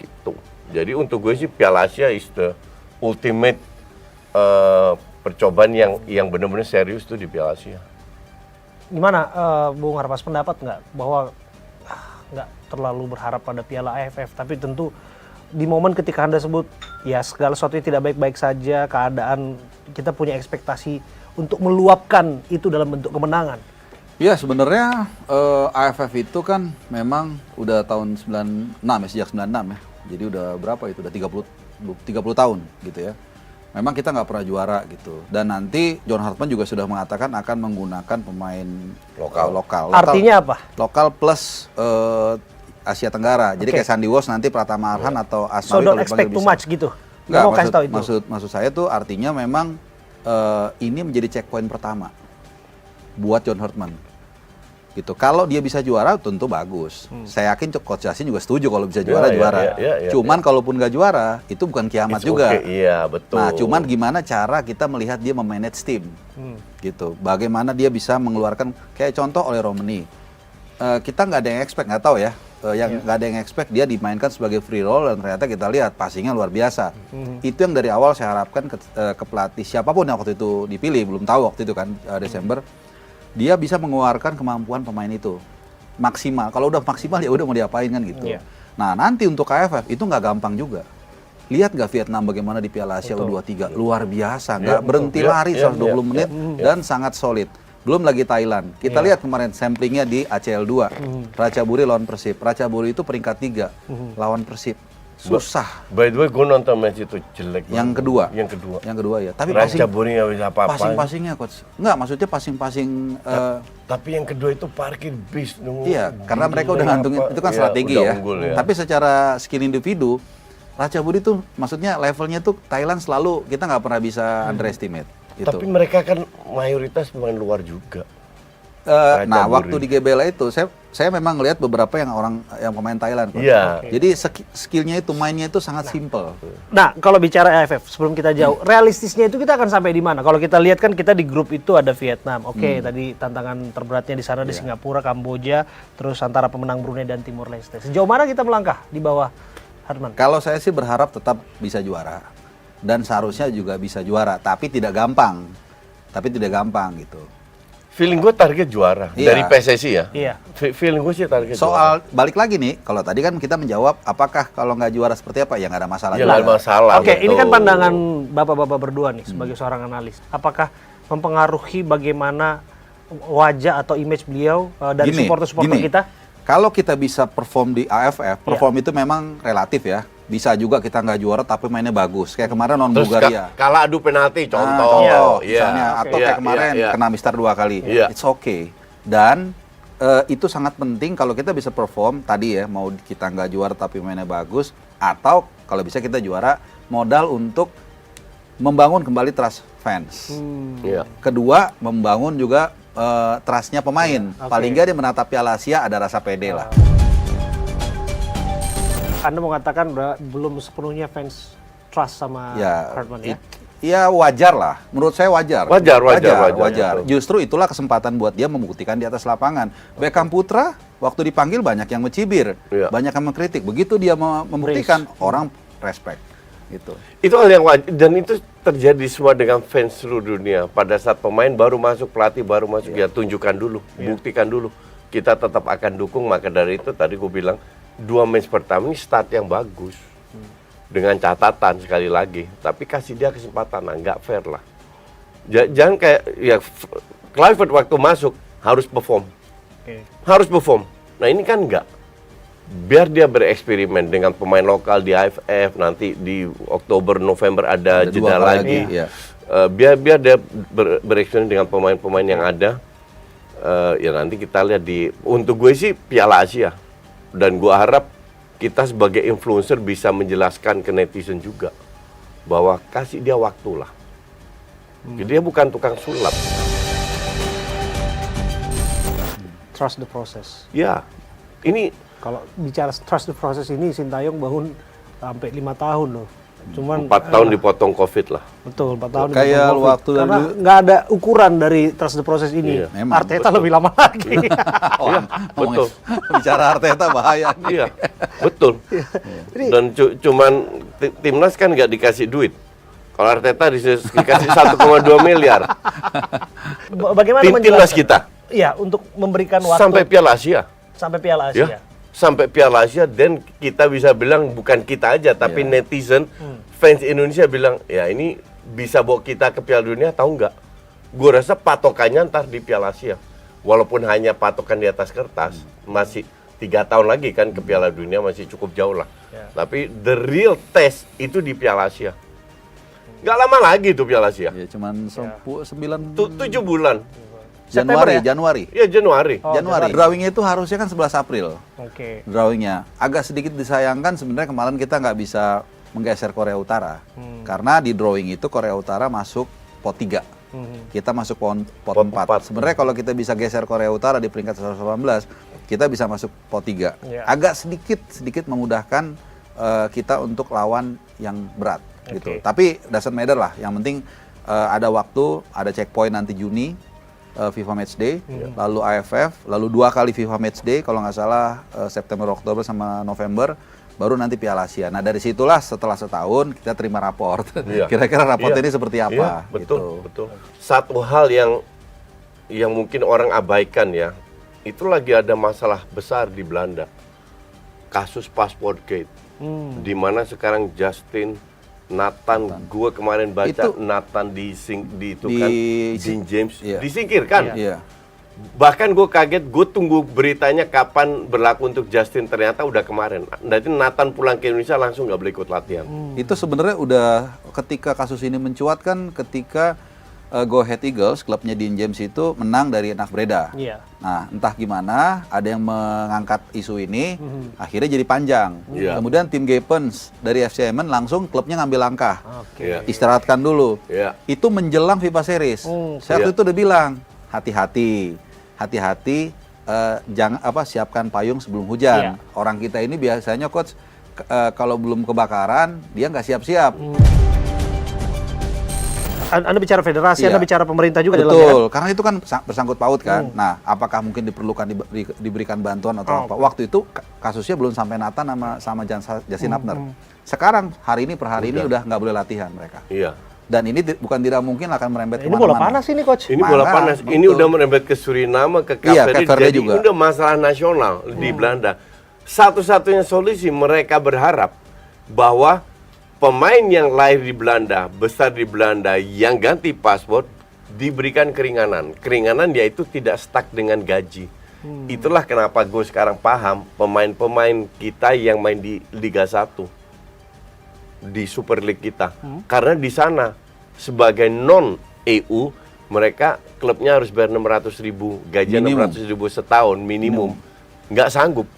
[SPEAKER 1] Gitu. Jadi untuk gue sih Piala Asia is the ultimate percobaan yang benar-benar serius tuh di Piala Asia.
[SPEAKER 3] Gimana Bung Harpas, pendapat nggak bahwa nggak terlalu berharap pada Piala AFF, tapi tentu di momen ketika Anda sebut ya segala sesuatu tidak baik-baik saja, keadaan kita punya ekspektasi untuk meluapkan itu dalam bentuk kemenangan.
[SPEAKER 2] Ya sebenarnya AFF itu kan memang udah tahun 96 ya, sejak 96 ya. Jadi udah berapa itu? Udah 30 tahun gitu ya. Memang kita nggak pernah juara gitu. Dan nanti John Hartman juga sudah mengatakan akan menggunakan pemain lokal.
[SPEAKER 3] Artinya apa?
[SPEAKER 2] Lokal plus Asia Tenggara. Jadi kayak Sandy Walsh nanti Pratama Arhan atau
[SPEAKER 3] So
[SPEAKER 2] Asnawi
[SPEAKER 3] don't
[SPEAKER 2] kalau
[SPEAKER 3] expect
[SPEAKER 2] dipanggil
[SPEAKER 3] too
[SPEAKER 2] bisa.
[SPEAKER 3] much gitu.
[SPEAKER 2] Nggak,
[SPEAKER 3] Mau kasih tahu itu.
[SPEAKER 2] maksud saya tuh artinya memang ini menjadi checkpoint pertama buat John Hartman. Gitu. Kalau dia bisa juara tentu bagus. Saya yakin Coach Yasin juga setuju kalau bisa juara. Cuman kalaupun nggak juara itu bukan kiamat juga.
[SPEAKER 1] Iya, betul.
[SPEAKER 2] Nah, cuman gimana cara kita melihat dia memanage tim. Gitu. Bagaimana dia bisa mengeluarkan kayak contoh oleh Romani. Kita nggak ada yang expect, nggak tahu ya. Yang nggak ada yang expect dia dimainkan sebagai free roll dan ternyata kita lihat passingnya luar biasa. Itu yang dari awal saya harapkan ke pelatih siapapun yang waktu itu dipilih, belum tahu waktu itu kan Desember. Dia bisa mengeluarkan kemampuan pemain itu maksimal. Kalau udah maksimal ya udah mau diapain kan gitu. Nah nanti untuk KFF itu nggak gampang juga. Lihat nggak Vietnam bagaimana di Piala Asia U23 luar biasa, nggak berhenti lari 120 menit dan sangat solid. Belum lagi Thailand. Kita lihat kemarin samplingnya di ACL 2. Ratchaburi lawan Persib. Ratchaburi itu peringkat 3 lawan Persib. Susah.
[SPEAKER 1] By the way, gue nonton match itu jelek.
[SPEAKER 2] Yang kedua ya. Tapi
[SPEAKER 1] Ratchaburi nggak bisa apa-apa.
[SPEAKER 2] Passing-passingnya coach. Enggak, maksudnya passing-passing.
[SPEAKER 1] Tapi yang kedua itu parkir bis.
[SPEAKER 2] Iya, karena mereka udah ngantungin itu kan strategi ya.
[SPEAKER 1] Unggul, ya.
[SPEAKER 2] Tapi secara skill individu, Ratchaburi tuh maksudnya levelnya tuh Thailand selalu kita nggak pernah bisa underestimate. Gitu.
[SPEAKER 1] Tapi mereka kan mayoritas pemain luar juga.
[SPEAKER 2] Nah, waktu di GBLA itu saya memang ngelihat beberapa yang pemain Thailand.
[SPEAKER 1] Iya.
[SPEAKER 2] Jadi skillnya itu mainnya itu sangat simple.
[SPEAKER 3] Nah, kalau bicara AFF, sebelum kita jauh, realistisnya itu kita akan sampai di mana? Kalau kita lihat kan kita di grup itu ada Vietnam. Oke, tadi tantangan terberatnya di sana di Singapura, Kamboja, terus antara pemenang Brunei dan Timor Leste. Sejauh mana kita melangkah di bawah Hartman?
[SPEAKER 2] Kalau saya sih berharap tetap bisa juara. Dan seharusnya juga bisa juara, tapi tidak gampang. Gitu.
[SPEAKER 1] Feeling gue target juara dari PSSI ya.
[SPEAKER 3] Iya.
[SPEAKER 1] Feeling gue sih target juara.
[SPEAKER 2] Soal balik lagi nih, kalau tadi kan kita menjawab apakah kalau nggak juara seperti apa, ya nggak ada masalah.
[SPEAKER 1] Ya nggak ada masalah.
[SPEAKER 3] Oke, ini kan
[SPEAKER 1] betul.
[SPEAKER 3] pandangan bapak-bapak berdua nih sebagai seorang analis. Apakah mempengaruhi bagaimana wajah atau image beliau dari supporter-supporter kita?
[SPEAKER 2] Kalau kita bisa perform di AFF, perform itu memang relatif ya. Bisa juga kita nggak juara tapi mainnya bagus. Kayak kemarin lawan Bulgaria.
[SPEAKER 1] Kalah adu penalti, contoh.
[SPEAKER 2] Misalnya. Atau kayak kemarin kena Mister 2 kali. It's okay. Dan itu sangat penting kalau kita bisa perform tadi ya, mau kita nggak juara tapi mainnya bagus, atau kalau bisa kita juara, modal untuk membangun kembali trust fans. Kedua, membangun juga trustnya pemain. Paling nggak dia menatap Piala Asia ada rasa pede lah.
[SPEAKER 3] Anda mengatakan belum sepenuhnya fans trust sama Hartman ya?
[SPEAKER 2] Ya wajar lah, menurut saya wajar.
[SPEAKER 1] Wajar.
[SPEAKER 2] Justru itulah kesempatan buat dia membuktikan di atas lapangan. Beckham Putra waktu dipanggil banyak yang mencibir, banyak yang mengkritik. Begitu dia membuktikan, orang respect. Gitu.
[SPEAKER 1] Itu hal yang wajar dan itu terjadi semua dengan fans seluruh dunia. Pada saat pemain baru masuk, pelatih baru masuk, ya tunjukkan dulu, buktikan dulu. Kita tetap akan dukung. Maka dari itu tadi gue bilang 2 match pertama ini start yang bagus. Dengan catatan sekali lagi, tapi kasih dia kesempatan, nggak fair lah. Jangan kayak ya Kluivert waktu masuk harus perform. Harus perform. Nah, ini kan enggak. biar dia bereksperimen dengan pemain lokal di AFF, nanti di Oktober November ada
[SPEAKER 2] Ada
[SPEAKER 1] jeda
[SPEAKER 2] dua
[SPEAKER 1] lagi.
[SPEAKER 2] ya.
[SPEAKER 1] Biar dia bereksperimen dengan pemain-pemain yang ada. Ya nanti kita lihat untuk gue sih Piala Asia, dan gue harap kita sebagai influencer bisa menjelaskan ke netizen juga bahwa kasih dia waktu lah. Dia bukan tukang sulap.
[SPEAKER 3] Trust the process.
[SPEAKER 1] Ya, ini
[SPEAKER 3] Kalau bicara trust the process ini, Sintayong bangun sampai 5 tahun loh. Cuman
[SPEAKER 1] 4 tahun dipotong COVID lah.
[SPEAKER 3] betul 4 tahun
[SPEAKER 2] Kayak
[SPEAKER 3] dipotong COVID.
[SPEAKER 2] waktu
[SPEAKER 3] karena
[SPEAKER 2] dulu-
[SPEAKER 3] nggak ada ukuran dari trust the process ini.
[SPEAKER 1] Iya.
[SPEAKER 2] Memang,
[SPEAKER 3] Arteta lebih lama lagi.
[SPEAKER 1] Iya, betul.
[SPEAKER 2] Bicara Arteta bahaya nih.
[SPEAKER 1] Iya, betul. Dan cuman timnas kan nggak dikasih duit. Kalau Arteta dikasih 1,2 miliar.
[SPEAKER 3] Bagaimana
[SPEAKER 1] Timnas
[SPEAKER 3] menjelaskan?
[SPEAKER 1] kita
[SPEAKER 3] Iya, untuk memberikan waktu
[SPEAKER 1] sampai Piala Asia.
[SPEAKER 3] sampai Piala Asia.
[SPEAKER 1] Ya, sampai Piala Asia, dan kita bisa bilang bukan kita aja, tapi
[SPEAKER 2] Iya.
[SPEAKER 1] netizen, fans Indonesia bilang, ya ini bisa bawa kita ke Piala Dunia atau enggak? Gue rasa patokannya ntar di Piala Asia. Walaupun hanya patokan di atas kertas, masih 3 tahun lagi kan ke Piala Dunia, masih cukup jauh lah.
[SPEAKER 3] Ya.
[SPEAKER 1] Tapi the real test itu di Piala Asia. Nggak lama lagi tuh Piala Asia.
[SPEAKER 2] Ya cuman 9
[SPEAKER 1] 7 bulan.
[SPEAKER 3] September
[SPEAKER 2] Januari.
[SPEAKER 3] ya?
[SPEAKER 1] Ya Januari.
[SPEAKER 3] Oh,
[SPEAKER 2] Januari. Drawingnya itu harusnya kan 11 April.
[SPEAKER 3] Oke.
[SPEAKER 2] Drawingnya agak sedikit disayangkan sebenarnya kemarin kita nggak bisa menggeser Korea Utara karena di drawing itu Korea Utara masuk pot 3. Kita masuk pot
[SPEAKER 1] Pot
[SPEAKER 2] 4.
[SPEAKER 1] empat.
[SPEAKER 2] Sebenarnya kalau kita bisa geser Korea Utara di peringkat 118, kita bisa masuk pot 3.
[SPEAKER 3] Iya.
[SPEAKER 2] Agak sedikit memudahkan kita untuk lawan yang berat gitu.
[SPEAKER 3] Oke.
[SPEAKER 2] Tapi doesn't matter lah. Yang penting ada waktu, ada checkpoint nanti Juni. FIFA Matchday, lalu AFF, lalu 2 kali FIFA Matchday kalau nggak salah September, Oktober sama November, baru nanti Piala Asia. Nah dari situlah setelah setahun kita terima raport.
[SPEAKER 1] Iya.
[SPEAKER 2] Kira-kira raport
[SPEAKER 1] Iya.
[SPEAKER 2] ini seperti apa?
[SPEAKER 1] Iya, betul,
[SPEAKER 2] gitu.
[SPEAKER 1] betul. Satu hal yang mungkin orang abaikan ya, itu lagi ada masalah besar di Belanda. Kasus Passport Gate. Di mana sekarang Justin, Nathan, gue kemarin baca
[SPEAKER 2] Itu-
[SPEAKER 1] Nathan Dean James
[SPEAKER 2] Iya.
[SPEAKER 1] disingkirkan.
[SPEAKER 2] Iya.
[SPEAKER 1] Bahkan gue kaget, gue tunggu beritanya kapan berlaku untuk Justin, ternyata udah kemarin. Nanti Nathan pulang ke Indonesia langsung nggak boleh ikut latihan.
[SPEAKER 2] Itu sebenarnya udah ketika kasus ini mencuat kan ketika Go Ahead Eagles, klubnya Dean James itu menang dari NAC Breda.
[SPEAKER 3] Iya.
[SPEAKER 2] Nah, entah gimana ada yang mengangkat isu ini, akhirnya jadi panjang.
[SPEAKER 1] Iya.
[SPEAKER 2] Kemudian tim Gapens dari FC Emmen langsung klubnya ngambil langkah.
[SPEAKER 3] Oke.
[SPEAKER 1] Iya.
[SPEAKER 2] Istirahatkan dulu.
[SPEAKER 1] Iya.
[SPEAKER 2] Itu menjelang FIFA Series. Saya waktu
[SPEAKER 1] Iya.
[SPEAKER 2] itu udah bilang, hati-hati, jangan siapkan payung sebelum hujan.
[SPEAKER 3] Iya.
[SPEAKER 2] Orang kita ini biasanya coach kalau belum kebakaran dia nggak siap-siap.
[SPEAKER 3] Anda bicara federasi,
[SPEAKER 2] Iya.
[SPEAKER 3] Anda bicara pemerintah juga dalamnya,
[SPEAKER 2] Betul, karena itu kan bersangkut paut kan. Nah, apakah mungkin diperlukan diberikan bantuan atau apa? Waktu itu kasusnya belum sampai Nathan sama Justin Abner. Sekarang hari ini per hari ini udah nggak boleh latihan mereka.
[SPEAKER 1] Iya.
[SPEAKER 2] Dan ini bukan tidak mungkin akan merembet
[SPEAKER 3] Ini bola
[SPEAKER 2] kemana-mana.
[SPEAKER 3] panas ini coach.
[SPEAKER 1] Ini bola
[SPEAKER 2] Marah,
[SPEAKER 1] panas. Ini
[SPEAKER 2] betul.
[SPEAKER 1] udah merembet ke Suriname, ke Cape
[SPEAKER 2] Iya,
[SPEAKER 1] Verde,
[SPEAKER 2] Cape Verde
[SPEAKER 1] jadi
[SPEAKER 2] juga.
[SPEAKER 1] udah masalah nasional di Belanda. Satu-satunya solusi mereka berharap bahwa pemain yang lahir di Belanda, besar di Belanda, yang ganti paspor diberikan keringanan. Keringanan yaitu tidak stuck dengan gaji. Itulah kenapa gue sekarang paham pemain-pemain kita yang main di Liga 1, di Super League kita. Karena di sana sebagai non-EU, mereka klubnya harus bayar 600.000, gajian
[SPEAKER 2] Minimum.
[SPEAKER 1] 600.000 setahun minimum. Nggak sanggup.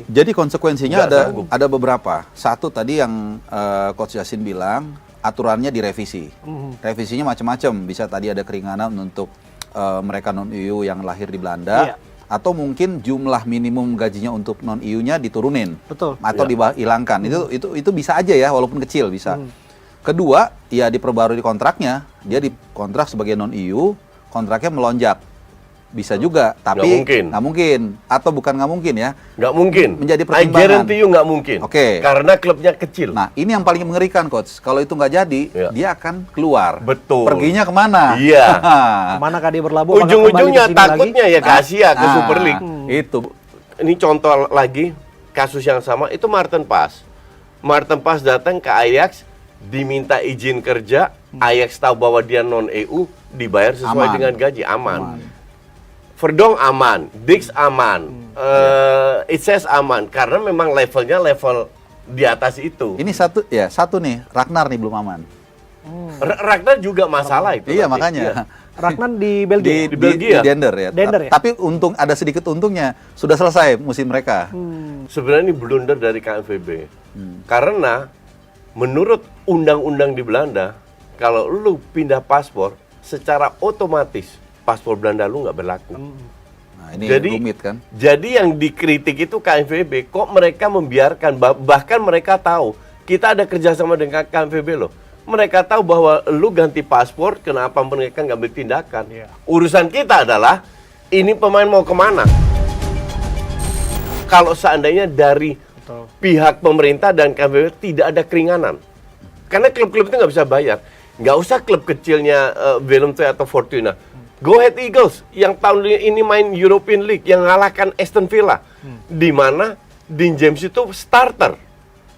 [SPEAKER 2] Jadi konsekuensinya
[SPEAKER 1] Nggak sanggup.
[SPEAKER 2] ada beberapa. Satu tadi yang Coach Yasin bilang, aturannya direvisi. Revisinya macam-macam. Bisa tadi ada keringanan untuk mereka non-EU yang lahir di Belanda.
[SPEAKER 3] Iya.
[SPEAKER 2] Atau mungkin jumlah minimum gajinya untuk non-EU-nya diturunin.
[SPEAKER 3] Betul.
[SPEAKER 2] Atau
[SPEAKER 1] Iya.
[SPEAKER 2] dihilangkan. Itu bisa aja ya, walaupun kecil bisa. Kedua, ya diperbarui kontraknya. Dia dikontrak sebagai non-EU, kontraknya melonjak. Bisa juga, tapi
[SPEAKER 1] Nggak mungkin.
[SPEAKER 2] Atau bukan nggak mungkin ya.
[SPEAKER 1] Nggak mungkin.
[SPEAKER 2] Menjadi
[SPEAKER 1] I
[SPEAKER 2] pertimbangan.
[SPEAKER 1] guarantee you nggak mungkin.
[SPEAKER 2] Oke.
[SPEAKER 1] Karena klubnya kecil.
[SPEAKER 2] Nah, ini yang paling mengerikan, Coach. Kalau itu nggak jadi,
[SPEAKER 1] Iya.
[SPEAKER 2] dia akan keluar.
[SPEAKER 1] Betul.
[SPEAKER 2] Perginya kemana?
[SPEAKER 1] Iya.
[SPEAKER 3] Manakah dia berlabuh? apakah
[SPEAKER 1] Ujung-ujungnya
[SPEAKER 3] kembali ke sini
[SPEAKER 1] takutnya ya ke Asia, ke
[SPEAKER 2] Nah,
[SPEAKER 1] Super League.
[SPEAKER 2] Itu.
[SPEAKER 1] Ini contoh lagi, kasus yang sama, itu Martin Pas. Martin Pas datang ke Ajax, diminta izin kerja, Ajax tahu bahwa dia non-EU, dibayar sesuai
[SPEAKER 2] Aman.
[SPEAKER 1] dengan gaji, aman. Verdong aman, Dix aman, Itses aman, karena memang levelnya level di atas itu.
[SPEAKER 2] Ini satu nih, Ragnar nih belum aman.
[SPEAKER 1] Ragnar juga masalah itu.
[SPEAKER 2] Iya
[SPEAKER 1] nanti.
[SPEAKER 2] makanya.
[SPEAKER 1] Iya.
[SPEAKER 3] Ragnar di Belgia.
[SPEAKER 1] Di Belgia.
[SPEAKER 2] Di Dender ya.
[SPEAKER 3] Dender ya?
[SPEAKER 2] Tapi ada sedikit untungnya, sudah selesai musim mereka.
[SPEAKER 1] Sebenarnya ini blunder dari KNVB. Karena menurut undang-undang di Belanda, kalau lu pindah paspor, secara otomatis paspor Belanda lu nggak berlaku.
[SPEAKER 2] Nah, ini rumit kan?
[SPEAKER 1] Jadi yang dikritik itu KNVB, kok mereka membiarkan, bahkan mereka tahu, kita ada kerjasama dengan KNVB loh. Mereka tahu bahwa lu ganti paspor, kenapa mereka nggak ambil tindakan?
[SPEAKER 3] Iya.
[SPEAKER 1] Urusan kita adalah, ini pemain mau kemana? Kalau seandainya dari
[SPEAKER 3] Betul.
[SPEAKER 1] pihak pemerintah dan KNVB tidak ada keringanan. Karena klub-klub itu nggak bisa bayar. Nggak usah klub kecilnya Willem II atau Fortuna. Go Ahead Eagles yang tahun ini main European League yang ngalahkan Aston Villa. Di mana Dean James itu starter.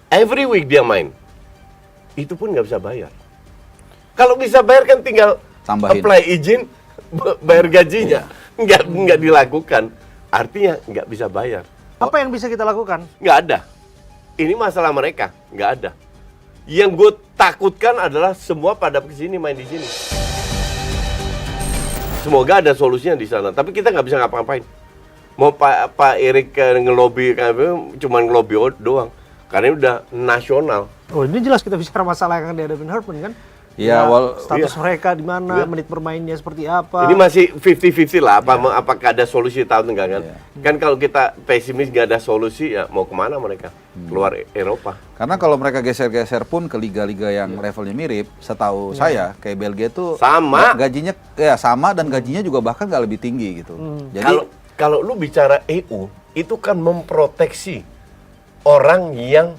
[SPEAKER 1] Every week dia main. Itu pun nggak bisa bayar. Kalau bisa bayar kan tinggal
[SPEAKER 2] Tambahin.
[SPEAKER 1] apply izin, bayar gajinya. Nggak dilakukan. Artinya nggak bisa bayar.
[SPEAKER 3] Apa yang bisa kita lakukan?
[SPEAKER 1] Nggak ada. Ini masalah mereka. Nggak ada. Yang gue takutkan adalah semua pada kesini main di sini. Semoga ada solusinya di sana. Tapi kita nggak bisa ngapa-ngapain. Mau Pak Erik ngelobi, cuma ngelobi doang. Karena ini udah nasional.
[SPEAKER 3] Oh, ini jelas kita bicara masalah yang akan dihadapin Hartman kan?
[SPEAKER 2] Iya,
[SPEAKER 3] status
[SPEAKER 1] iya.
[SPEAKER 3] mereka di mana,
[SPEAKER 1] Iya.
[SPEAKER 3] menit bermainnya seperti apa.
[SPEAKER 1] Ini masih 50-50 lah. Apakah ada solusi tahun enggak kan? Kan kalau kita pesimis nggak ada solusi, ya mau kemana mereka? Keluar Eropa.
[SPEAKER 2] Karena kalau mereka geser-geser pun ke liga-liga yang levelnya mirip, setahu saya kayak Belgia itu
[SPEAKER 1] Sama.
[SPEAKER 2] gajinya ya sama dan gajinya juga bahkan nggak lebih tinggi gitu. Jadi
[SPEAKER 1] Kalau lu bicara EU, itu kan memproteksi orang yang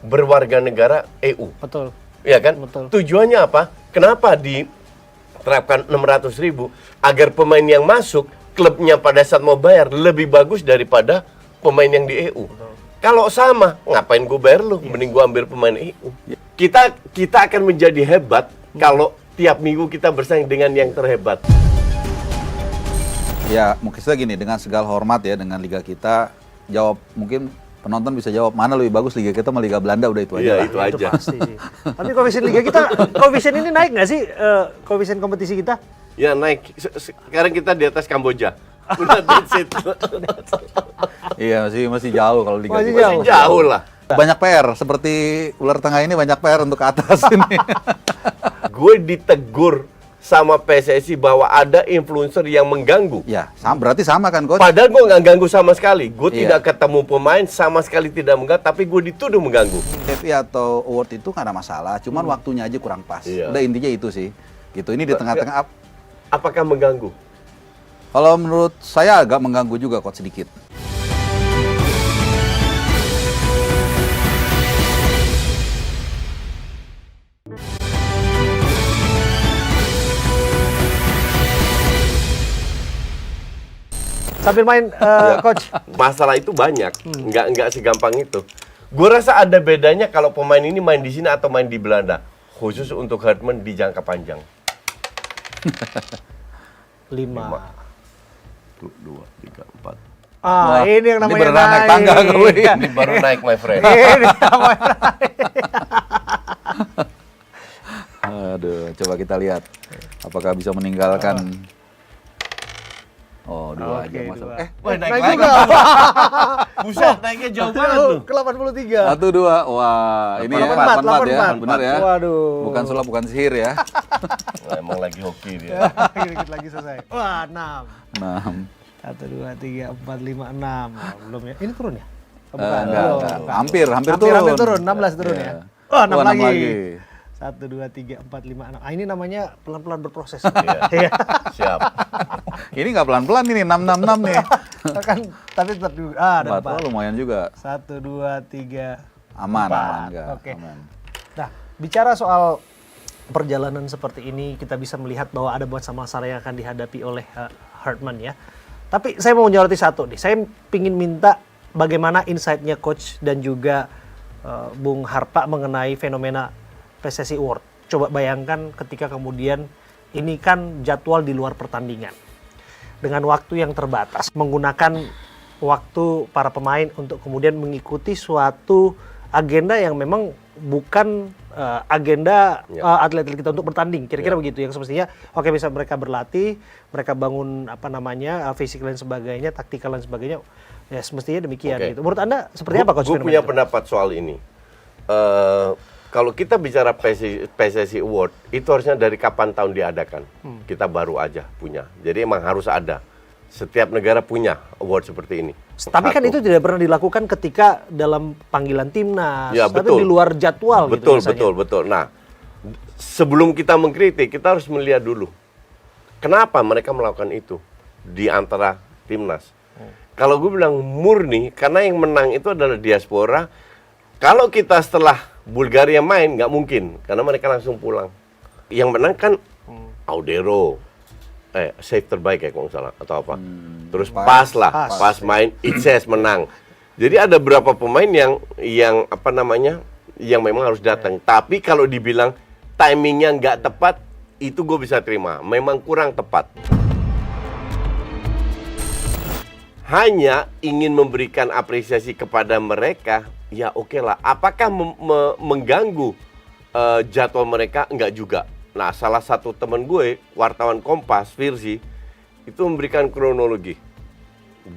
[SPEAKER 1] berwarga negara EU.
[SPEAKER 3] Betul.
[SPEAKER 1] Ya kan?
[SPEAKER 3] Betul.
[SPEAKER 1] Tujuannya apa? Kenapa diterapkan 600.000 agar pemain yang masuk klubnya pada saat mau bayar lebih bagus daripada pemain yang di EU. Kalau sama, ngapain gue bayar lu? Mending gue ambil pemain EU. Kita akan menjadi hebat kalau tiap minggu kita bersaing dengan yang terhebat.
[SPEAKER 2] ya mungkin saja gini, dengan segala hormat ya dengan liga kita, jawab mungkin penonton bisa jawab mana lebih bagus liga kita sama liga Belanda, udah itu aja
[SPEAKER 1] Iya,
[SPEAKER 2] lah.
[SPEAKER 1] itu aja.
[SPEAKER 3] Pasti sih. Tapi koefisien liga kita, koefisien ini naik nggak sih koefisien kompetisi kita?
[SPEAKER 1] Ya naik. Sekarang kita di atas Kamboja. Udah that's it.
[SPEAKER 2] Iya, masih jauh kalau liga
[SPEAKER 3] Masih
[SPEAKER 2] kita.
[SPEAKER 3] jauh.
[SPEAKER 1] Masih jauh lah.
[SPEAKER 2] Banyak PR, seperti ular tengah ini banyak PR untuk ke atas ini.
[SPEAKER 1] Gue ditegur sama PSSI bahwa ada influencer yang mengganggu.
[SPEAKER 2] Ya, berarti sama kan coach?
[SPEAKER 1] Padahal gue nggak ganggu sama sekali. Gue
[SPEAKER 2] Iya.
[SPEAKER 1] tidak ketemu pemain, sama sekali tidak mengganggu, tapi gue dituduh mengganggu.
[SPEAKER 2] TP atau award itu nggak ada masalah, cuman waktunya aja kurang pas.
[SPEAKER 1] Iya.
[SPEAKER 2] Udah intinya itu sih. Gitu, ini di tengah-tengah.
[SPEAKER 1] Apakah mengganggu?
[SPEAKER 2] Kalau menurut saya agak mengganggu juga coach sedikit.
[SPEAKER 3] Sambil main coach.
[SPEAKER 1] Masalah itu banyak, nggak segampang itu. Gue rasa ada bedanya kalau pemain ini main di sini atau main di Belanda. Khusus untuk Hartman di jangka panjang.
[SPEAKER 3] 5.
[SPEAKER 1] 1, 2, 3, 4.
[SPEAKER 3] Ah,
[SPEAKER 2] Wah,
[SPEAKER 3] ini yang
[SPEAKER 2] ini
[SPEAKER 3] namanya
[SPEAKER 2] beneran naik tangga gue.
[SPEAKER 1] Ini baru naik, my friend.
[SPEAKER 3] Ini namanya naik.
[SPEAKER 2] Aduh, coba kita lihat apakah bisa meninggalkan. Oh, dua aja
[SPEAKER 3] Oke,
[SPEAKER 2] masalah.
[SPEAKER 3] dua.
[SPEAKER 1] Wah, naik
[SPEAKER 3] Naik
[SPEAKER 1] lagi.
[SPEAKER 3] juga.
[SPEAKER 1] Buset, naiknya jauh banget tuh.
[SPEAKER 3] Ke 83.
[SPEAKER 2] 1, 2, wah ini ya
[SPEAKER 3] 84,
[SPEAKER 2] 84 ya,
[SPEAKER 3] 84.
[SPEAKER 2] benar ya.
[SPEAKER 3] Waduh.
[SPEAKER 2] Bukan sulap, bukan sihir ya.
[SPEAKER 1] Nah, emang lagi hoki dia.
[SPEAKER 3] Dikit lagi selesai. Wah, 6.
[SPEAKER 2] 6.
[SPEAKER 3] 1, 2, 3, 4, 5, 6. Belum ya? Ini turun ya? Oh,
[SPEAKER 2] Enggak,
[SPEAKER 3] belum.
[SPEAKER 2] enggak. Hampir
[SPEAKER 3] Hampir
[SPEAKER 2] turun.
[SPEAKER 3] 16 turun
[SPEAKER 2] Iya.
[SPEAKER 3] ya. Wah, 6
[SPEAKER 2] Wah, 6
[SPEAKER 3] lagi.
[SPEAKER 2] lagi.
[SPEAKER 3] 1, 2, 3, 4, 5, 6. Ah, ini namanya pelan-pelan berproses.
[SPEAKER 1] Iya.
[SPEAKER 3] Iya.
[SPEAKER 1] Siap.
[SPEAKER 2] Ini nggak pelan-pelan ini 666 nih.
[SPEAKER 3] Kan tapi tetap juga. Ah, ada
[SPEAKER 2] 4. Oh,
[SPEAKER 3] 4.
[SPEAKER 2] lumayan juga.
[SPEAKER 3] 1, 2, 3.
[SPEAKER 2] Aman,
[SPEAKER 3] Empat.
[SPEAKER 2] aman enggak.
[SPEAKER 3] Oke.
[SPEAKER 2] Aman.
[SPEAKER 3] Nah, bicara soal perjalanan seperti ini, kita bisa melihat bahwa ada masalah yang akan dihadapi oleh Hartman ya. Tapi saya mau menyoroti satu nih. Saya ingin minta bagaimana insight-nya coach dan juga Bung Harpa mengenai fenomena PSSI Award. Coba bayangkan ketika kemudian ini kan jadwal di luar pertandingan. dengan waktu yang terbatas, menggunakan waktu para pemain untuk kemudian mengikuti suatu agenda yang memang bukan agenda atlet-atlet kita untuk bertanding, kira-kira begitu. Yang semestinya oke, bisa mereka berlatih, mereka bangun fisik dan sebagainya, taktikal dan sebagainya, ya semestinya demikian gitu. Menurut Anda seperti apa Coach?
[SPEAKER 1] Gue punya pendapat soal ini. Kalau kita bicara PSSI Award, itu harusnya dari kapan tahun diadakan. Kita baru aja punya. Jadi emang harus ada. Setiap negara punya award seperti ini.
[SPEAKER 3] Tapi kan itu tidak pernah dilakukan ketika dalam panggilan timnas,
[SPEAKER 1] ya,
[SPEAKER 3] tapi di luar jadwal
[SPEAKER 1] betul,
[SPEAKER 3] gitu.
[SPEAKER 1] Betul. Nah, sebelum kita mengkritik, kita harus melihat dulu kenapa mereka melakukan itu di antara timnas. Kalau gue bilang murni, karena yang menang itu adalah diaspora. Kalau kita setelah Bulgaria main, nggak mungkin, karena mereka langsung pulang. Yang menang kan Audero, save terbaik ya kalau nggak salah atau apa. Terus pas main Itses menang. Jadi ada beberapa pemain yang memang harus datang. Tapi kalau dibilang timingnya nggak tepat, itu gue bisa terima. Memang kurang tepat. Hanya ingin memberikan apresiasi kepada mereka, ya oke lah. Apakah mengganggu jadwal mereka? Enggak juga. Nah, salah satu teman gue, wartawan Kompas, Firzi, itu memberikan kronologi.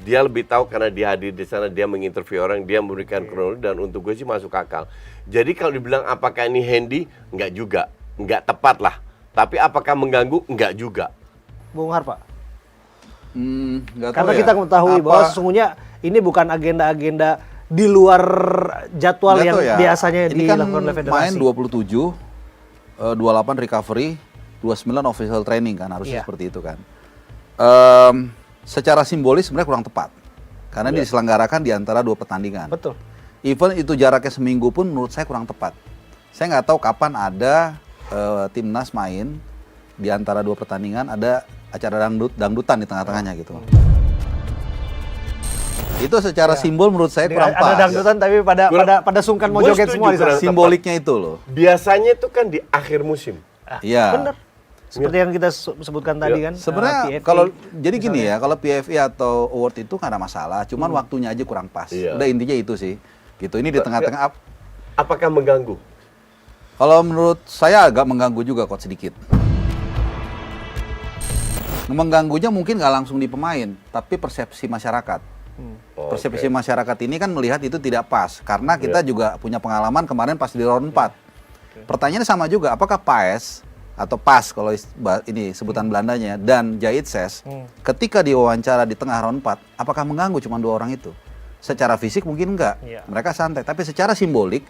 [SPEAKER 1] Dia lebih tahu karena dia hadir di sana, dia menginterview orang, dia memberikan kronologi, dan untuk gue sih masuk akal. Jadi kalau dibilang apakah ini handy? Enggak juga. Enggak tepat lah. Tapi apakah mengganggu? Enggak juga.
[SPEAKER 3] Bung Harpa?
[SPEAKER 2] Karena
[SPEAKER 3] kita mengetahui bahwa sesungguhnya ini bukan agenda-agenda di luar jadwal yang biasanya
[SPEAKER 2] ini
[SPEAKER 3] dilakukan oleh federasi.
[SPEAKER 2] Main 27, 28 recovery, 29 official training kan, harusnya seperti itu kan. Secara simbolis sebenarnya kurang tepat. Karena ini diselenggarakan di antara 2 pertandingan.
[SPEAKER 3] Betul.
[SPEAKER 2] Even itu jaraknya seminggu pun menurut saya kurang tepat. Saya nggak tahu kapan ada timnas main di antara 2 pertandingan, ada acara dangdutan di tengah-tengahnya gitu. Itu secara simbol menurut saya kurang pas.
[SPEAKER 3] Ada dangdutan tapi pada sungkan mau joget semua di sana.
[SPEAKER 2] Simboliknya itu loh.
[SPEAKER 1] Biasanya itu kan di akhir musim.
[SPEAKER 2] Iya.
[SPEAKER 3] Benar. Seperti yang kita sebutkan tadi kan.
[SPEAKER 2] Sebenarnya kalau jadi gini ya, kalau PFI atau award itu nggak ada masalah, cuman waktunya aja kurang pas. Udah intinya itu sih. Gitu. Ini di tengah-tengah.
[SPEAKER 1] Apakah mengganggu?
[SPEAKER 2] Kalau menurut saya agak mengganggu juga kok sedikit. Mengganggunya mungkin nggak langsung di pemain, tapi persepsi masyarakat. Persepsi masyarakat ini kan melihat itu tidak pas, karena kita juga punya pengalaman kemarin pas di round 4. Pertanyaannya sama juga, apakah PAS atau PAS kalau ini sebutan Belandanya dan Jaitses ketika diwawancara di tengah round 4, apakah mengganggu cuma 2 orang itu? Secara fisik mungkin enggak, mereka santai, tapi secara simbolik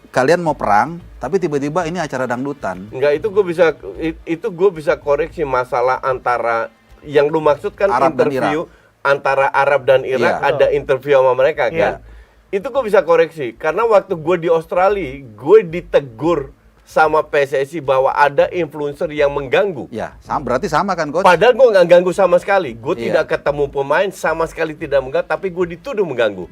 [SPEAKER 2] kalian mau perang, tapi tiba-tiba ini acara dangdutan.
[SPEAKER 1] Enggak, itu gue bisa koreksi masalah antara yang lu maksud kan
[SPEAKER 2] Arab
[SPEAKER 1] interview antara Arab dan Irak, ada interview sama mereka kan. Itu gue bisa koreksi karena waktu gue di Australia, gue ditegur sama PSSI bahwa ada influencer yang mengganggu.
[SPEAKER 2] Ya, berarti sama kan, Coach?
[SPEAKER 1] Padahal gue nggak ganggu sama sekali. Gue tidak ketemu pemain, sama sekali tidak mengganggu, tapi gue dituduh mengganggu.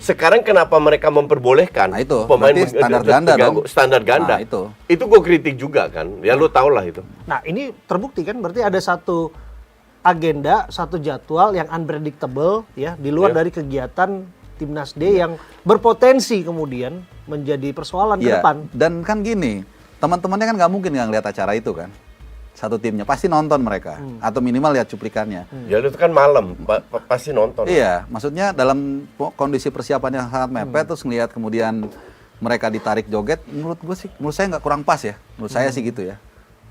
[SPEAKER 1] Sekarang kenapa mereka memperbolehkan
[SPEAKER 2] pemain standar ganda dong?
[SPEAKER 1] Standar ganda.
[SPEAKER 2] Nah,
[SPEAKER 1] itu gue kritik juga kan. Ya lu tau lah itu.
[SPEAKER 3] Nah, ini terbukti kan, berarti ada satu agenda, satu jadwal yang unpredictable ya, di luar dari kegiatan Timnas D yang berpotensi kemudian menjadi persoalan ke depan.
[SPEAKER 2] Dan kan gini, teman-temannya kan nggak mungkin nggak ngeliat acara itu kan. Satu timnya pasti nonton mereka atau minimal lihat cuplikannya.
[SPEAKER 1] Ya itu kan malam pasti nonton.
[SPEAKER 2] Iya, maksudnya dalam kondisi persiapan yang sangat mepet terus ngelihat kemudian mereka ditarik joget, menurut saya nggak kurang pas ya. Menurut saya sih gitu ya.